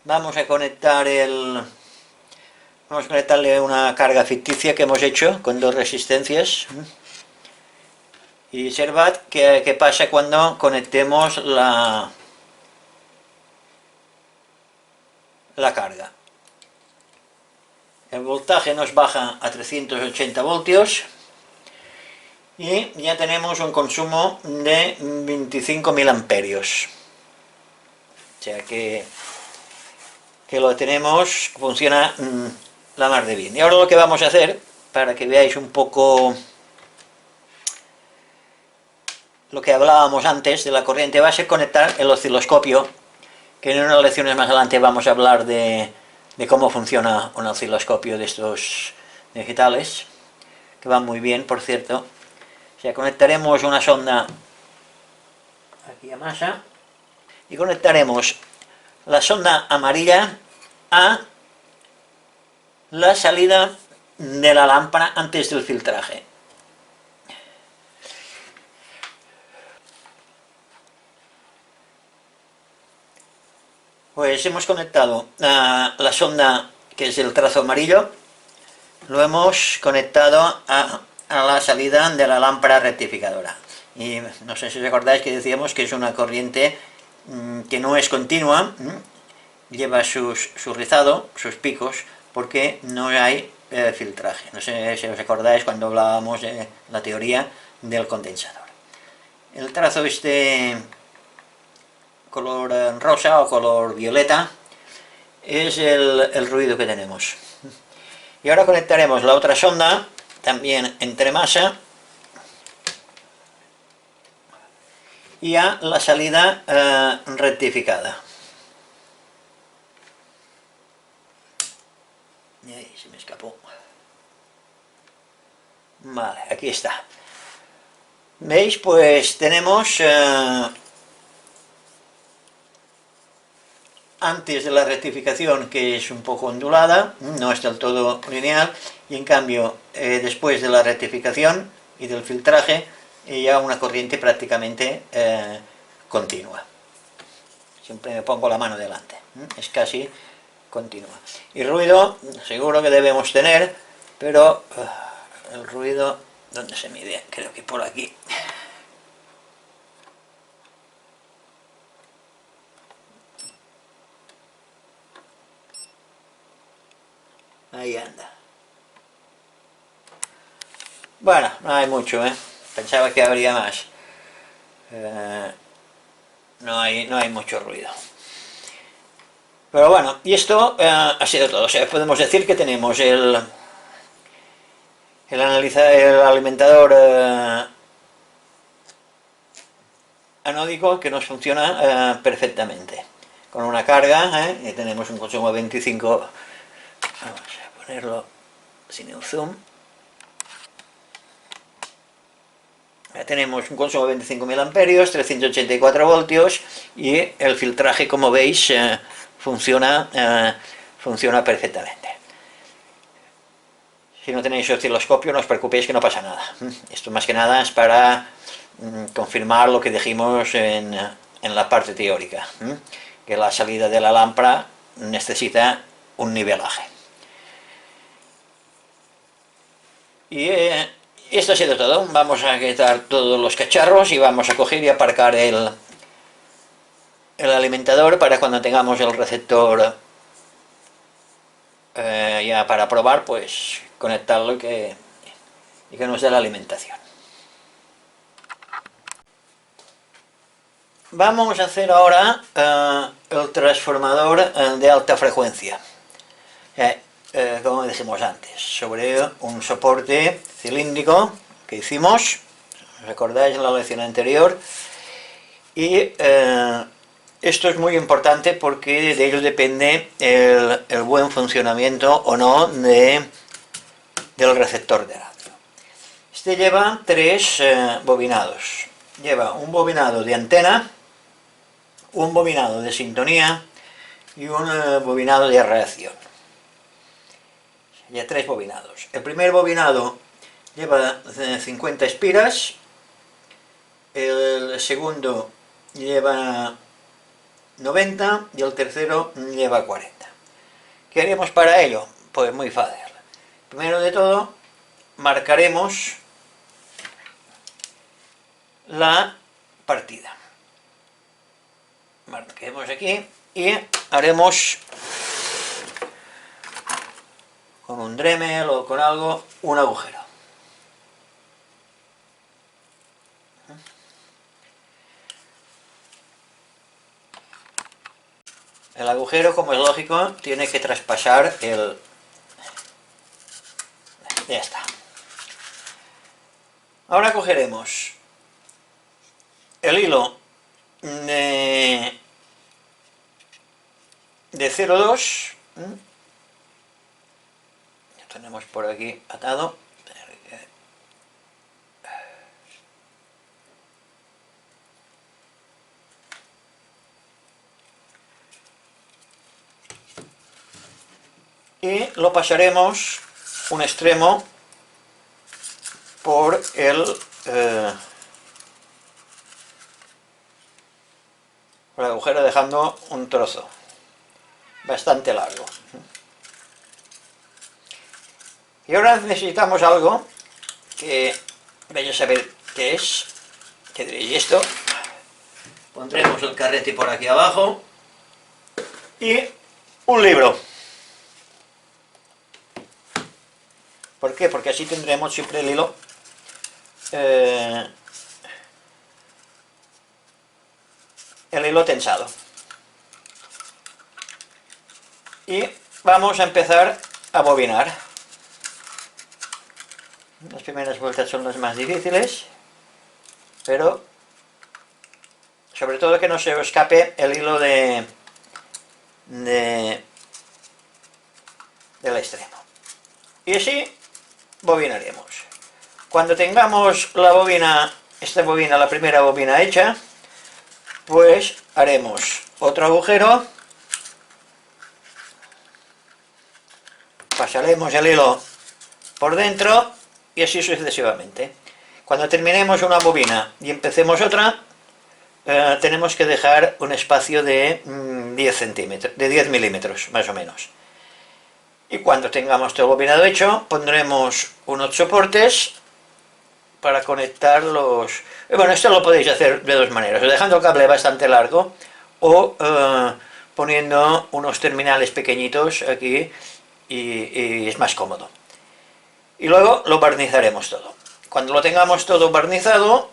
Speaker 1: Vamos a conectarle una carga ficticia que hemos hecho con 2 resistencias. Y observad qué pasa cuando conectemos la carga. El voltaje nos baja a 380 voltios y ya tenemos un consumo de 25.000 amperios. O sea que lo tenemos, funciona la mar de bien. Y ahora lo que vamos a hacer, para que veáis un poco lo que hablábamos antes de la corriente, va a ser conectar el osciloscopio, que en unas lecciones más adelante vamos a hablar de cómo funciona un osciloscopio de estos digitales, que van muy bien, por cierto. O sea, conectaremos una sonda aquí a masa y conectaremos la sonda amarilla a la salida de la lámpara antes del filtraje. Pues hemos conectado la sonda, que es el trazo amarillo, lo hemos conectado a la salida de la lámpara rectificadora. Y no sé si os acordáis que decíamos que es una corriente que no es continua, lleva su rizado, sus picos, porque no hay filtraje. No sé si os acordáis cuando hablábamos de la teoría del condensador. El trazo color rosa o color violeta es el ruido que tenemos. Y ahora conectaremos la otra sonda, también entre masa, y a la salida rectificada. Y ahí se me escapó. Vale, aquí está. ¿Veis? Pues tenemos antes de la rectificación, que es un poco ondulada, no es del todo lineal, y en cambio después de la rectificación y del filtraje ya una corriente prácticamente continua. Siempre me pongo la mano delante, es casi continua. Y ruido seguro que debemos tener, pero el ruido, ¿dónde se mide? Creo que por aquí. Ahí anda. Bueno, no hay mucho, pensaba que habría más. No hay mucho ruido. Pero bueno, y esto ha sido todo. O sea, podemos decir que tenemos el alimentador anódico que nos funciona perfectamente. Con una carga, y tenemos un consumo de 25. Vamos a ponerlo sin el zoom. Tenemos un consumo de 25.000 amperios, 384 voltios y el filtraje, como veis, funciona perfectamente. Si no tenéis osciloscopio, no os preocupéis, que no pasa nada. Esto más que nada es para confirmar lo que dijimos en la parte teórica, que la salida de la lámpara necesita un nivelaje. Y esto ha sido todo. Vamos a quitar todos los cacharros y vamos a coger y aparcar el alimentador para cuando tengamos el receptor ya para probar, pues conectarlo y que nos dé la alimentación. Vamos a hacer ahora el transformador de alta frecuencia, como dijimos antes, sobre un soporte cilíndrico que hicimos, recordáis en la lección anterior, y esto es muy importante porque de ello depende el buen funcionamiento o no del receptor de radio. Este lleva tres bobinados. Lleva un bobinado de antena, un bobinado de sintonía y un bobinado de reacción. Ya tres bobinados. El primer bobinado lleva 50 espiras, el segundo lleva 90 y el tercero lleva 40. ¿Qué haremos para ello? Pues muy fácil. Primero de todo, marcaremos la partida. Marquemos aquí y haremos con un Dremel o con algo un agujero. El agujero, como es lógico, tiene que traspasar el... Ya está. Ahora cogeremos el hilo de 0,2. Lo tenemos por aquí atado. Y lo pasaremos un extremo por el agujero, dejando un trozo bastante largo. Y ahora necesitamos algo que vais a saber qué es. ¿Qué diréis? Esto. Pondremos el carrete por aquí abajo y un libro. ¿Por qué? Porque así tendremos siempre el hilo tensado. Y vamos a empezar a bobinar. Las primeras vueltas son las más difíciles, pero sobre todo que no se escape el hilo del extremo. Y así bobinaremos. Cuando tengamos la bobina, la primera bobina hecha, pues haremos otro agujero, pasaremos el hilo por dentro y así sucesivamente. Cuando terminemos una bobina y empecemos otra, tenemos que dejar un espacio de 10 centímetros, de 10 milímetros más o menos. Y cuando tengamos todo el bobinado hecho, pondremos unos soportes para conectar los... Bueno, esto lo podéis hacer de dos maneras, o dejando el cable bastante largo o poniendo unos terminales pequeñitos aquí y es más cómodo. Y luego lo barnizaremos todo. Cuando lo tengamos todo barnizado,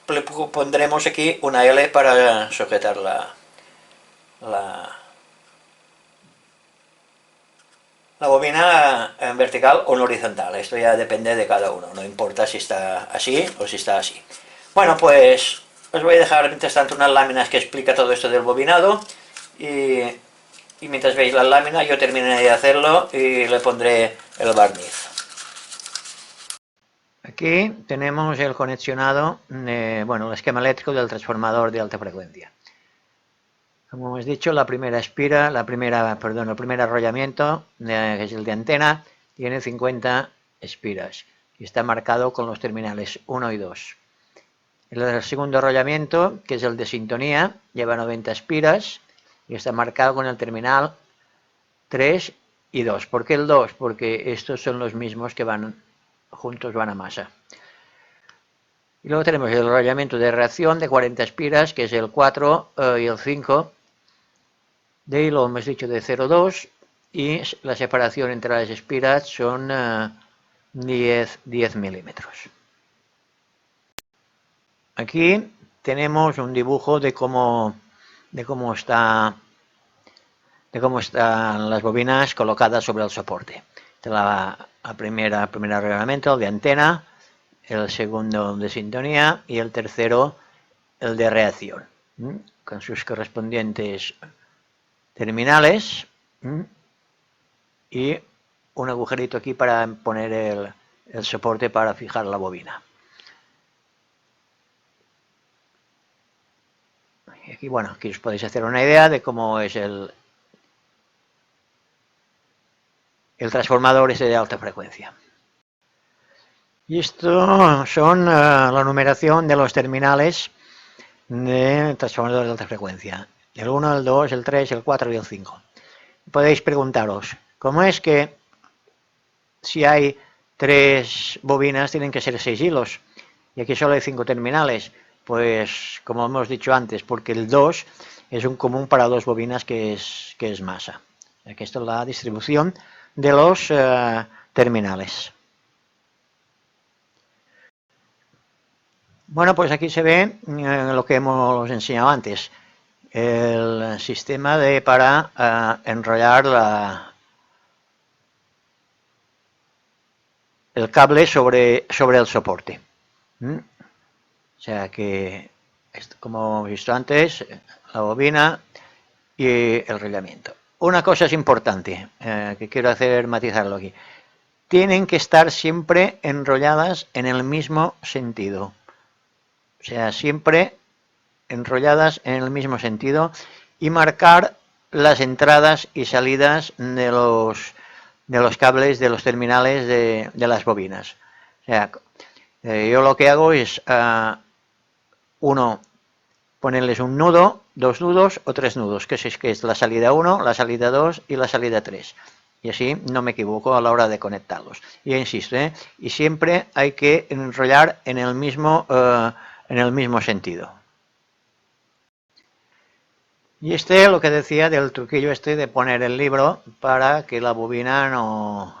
Speaker 1: le pondremos aquí una L para sujetar la bobina en vertical o en horizontal. Esto ya depende de cada uno, no importa si está así o si está así. Bueno, pues os voy a dejar mientras tanto unas láminas que explica todo esto del bobinado y mientras veis las láminas yo terminaré de hacerlo y le pondré el barniz.
Speaker 2: Aquí tenemos el conexionado, el esquema eléctrico del transformador de alta frecuencia. Como hemos dicho, el primer arrollamiento, que es el de antena, tiene 50 espiras y está marcado con los terminales 1 y 2. El segundo arrollamiento, que es el de sintonía, lleva 90 espiras y está marcado con el terminal 3 y 2. ¿Por qué el 2? Porque estos son los mismos que van juntos, van a masa. Y luego tenemos el arrollamiento de reacción de 40 espiras, que es el 4 y el 5. De hilo hemos dicho de 0,2 y la separación entre las espiras son 10 milímetros. Aquí tenemos un dibujo de cómo están las bobinas colocadas sobre el soporte. Primer reglamento, el de antena, el segundo de sintonía y el tercero el de reacción, con sus correspondientes terminales y un agujerito aquí para poner el soporte para fijar la bobina. Y aquí, bueno, aquí os podéis hacer una idea de cómo es el transformador ese de alta frecuencia. Y esto son la numeración de los terminales de transformador de alta frecuencia. El 1, el 2, el 3, el 4 y el 5. Podéis preguntaros, ¿cómo es que si hay 3 bobinas tienen que ser 6 hilos? Y aquí solo hay 5 terminales. Pues, como hemos dicho antes, porque el 2 es un común para 2 bobinas que es masa. Aquí está la distribución de los terminales. Bueno, pues aquí se ve lo que hemos enseñado antes. El sistema para enrollar el cable sobre el soporte. O sea que, como hemos visto antes, la bobina y el enrollamiento. Una cosa es importante, que quiero hacer matizarlo aquí. Tienen que estar siempre enrolladas en el mismo sentido. O sea, siempre enrolladas en el mismo sentido y marcar las entradas y salidas de los cables, de los terminales de las bobinas. O sea, yo lo que hago es, ponerles un nudo, 2 nudos o 3 nudos, que es la salida 1, la salida 2 y la salida 3. Y así no me equivoco a la hora de conectarlos. Y insisto, y siempre hay que enrollar en el mismo sentido. Y lo que decía del truquillo de poner el libro para que la bobina no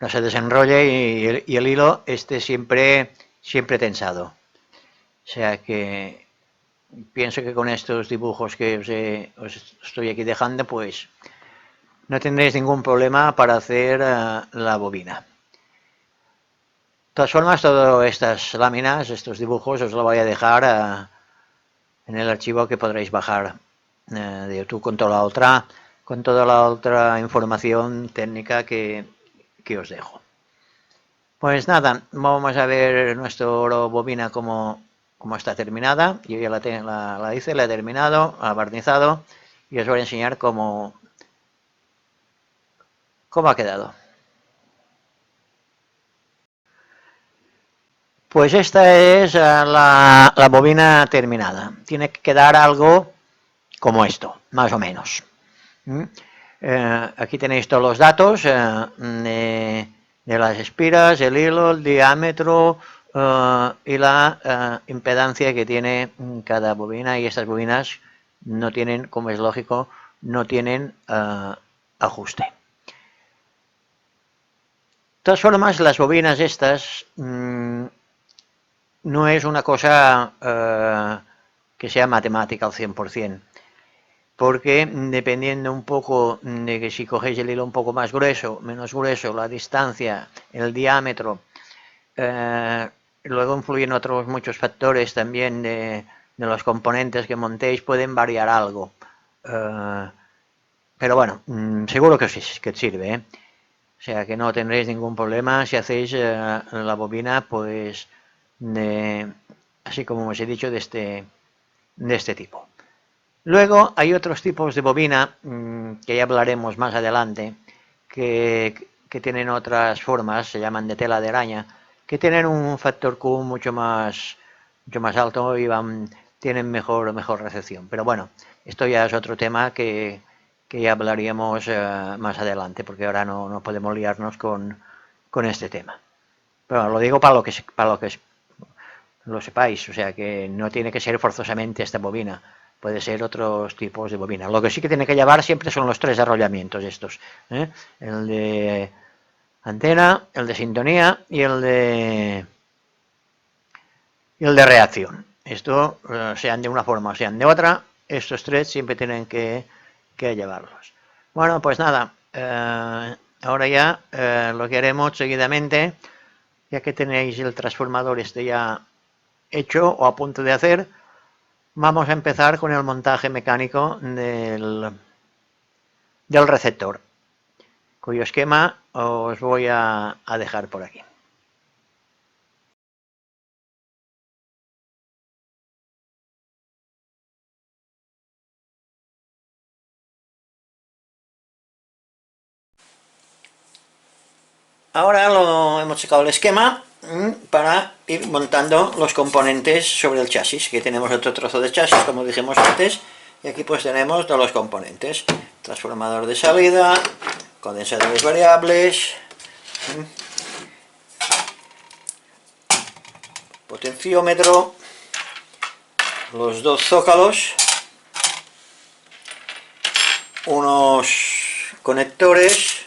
Speaker 2: se desenrolle y el hilo esté siempre tensado. O sea que pienso que con estos dibujos que os estoy aquí dejando, pues no tendréis ningún problema para hacer la bobina. De todas formas, todas estas láminas, estos dibujos, os lo voy a dejar en el archivo que podréis bajar de YouTube con toda la otra información técnica que os dejo. Pues nada, vamos a ver nuestra bobina como está terminada. Yo ya la hice, la he terminado, la he barnizado y os voy a enseñar cómo ha quedado. Pues esta es la bobina terminada. Tiene que quedar algo como esto, más o menos. Aquí tenéis todos los datos de las espiras, el hilo, el diámetro y la impedancia que tiene cada bobina, y estas bobinas no tienen, como es lógico, no tienen ajuste. De todas formas, las bobinas estas no es una cosa que sea matemática al 100%. Porque dependiendo un poco de que si cogéis el hilo un poco más grueso, menos grueso, la distancia, el diámetro, luego influyen otros muchos factores también de los componentes que montéis, pueden variar algo. Pero bueno, seguro que os sirve, O sea que no tendréis ningún problema si hacéis la bobina, pues, así como os he dicho, de este tipo. Luego hay otros tipos de bobina que ya hablaremos más adelante, que tienen otras formas, se llaman de tela de araña, que tienen un factor Q mucho más alto y tienen mejor recepción. Pero bueno, esto ya es otro tema que ya hablaríamos más adelante, porque ahora no podemos liarnos con este tema. Pero lo digo para lo que lo sepáis, o sea que no tiene que ser forzosamente esta bobina. Puede ser otros tipos de bobina. Lo que sí que tiene que llevar siempre son los 3 arrollamientos estos. El de antena, el de sintonía y el de reacción. Esto, sean de una forma o sean de otra, estos tres siempre tienen que llevarlos. Bueno, pues nada, ahora ya lo que haremos seguidamente, ya que tenéis el transformador este ya hecho o a punto de hacer, vamos a empezar con el montaje mecánico del receptor, cuyo esquema os voy a dejar por aquí. Ahora hemos sacado el esquema para ir montando los componentes sobre el chasis, que tenemos otro trozo de chasis, como dijimos antes, y aquí pues tenemos todos los componentes: transformador de salida, condensadores variables, potenciómetro, los dos zócalos, unos conectores,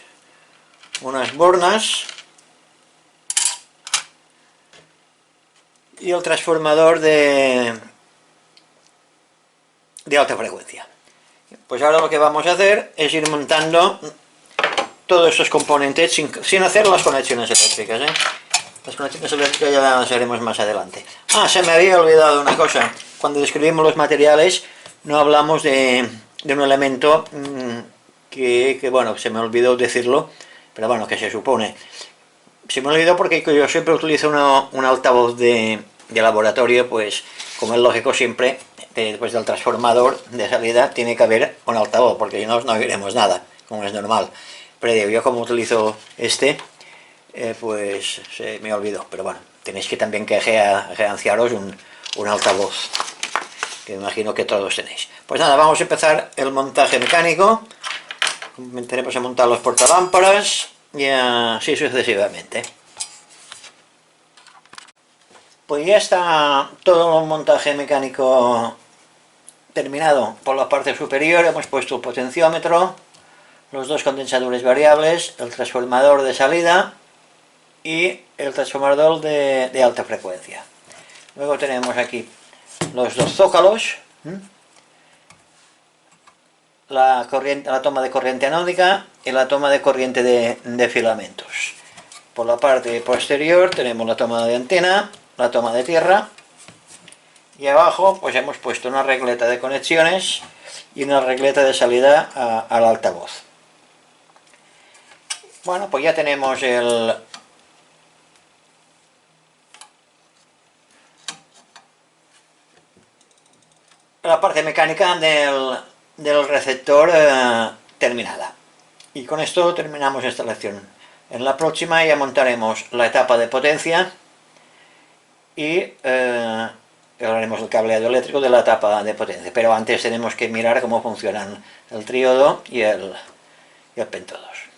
Speaker 2: unas bornas y el transformador de alta frecuencia. Pues ahora lo que vamos a hacer es ir montando todos estos componentes sin hacer las conexiones eléctricas, Las conexiones eléctricas ya las haremos más adelante. Se me había olvidado una cosa. Cuando describimos los materiales no hablamos de un elemento que, bueno, se me olvidó decirlo, pero bueno, que se supone. Se me olvidó porque yo siempre utilizo un altavoz de laboratorio, pues como es lógico siempre, después del transformador de salida tiene que haber un altavoz, porque si no, no oiremos nada, como es normal. Pero yo como utilizo este, pues se me olvidó, pero bueno, tenéis que también que gerenciaros un altavoz, que imagino que todos tenéis. Pues nada, vamos a empezar el montaje mecánico. Comenzaremos a montar los portalámparas y así sucesivamente. Pues ya está todo el montaje mecánico terminado. Por la parte superior hemos puesto el potenciómetro, los dos condensadores variables, el transformador de salida y el transformador de alta frecuencia. Luego tenemos aquí los dos zócalos, la toma de corriente anódica y la toma de corriente de filamentos. Por la parte posterior tenemos la toma de antena, la toma de tierra, y abajo pues hemos puesto una regleta de conexiones y una regleta de salida al altavoz. Bueno, pues ya tenemos la parte mecánica del receptor terminada. Y con esto terminamos esta lección. En la próxima ya montaremos la etapa de potencia y haremos el cableado eléctrico de la etapa de potencia. Pero antes tenemos que mirar cómo funcionan el tríodo y el pentodos.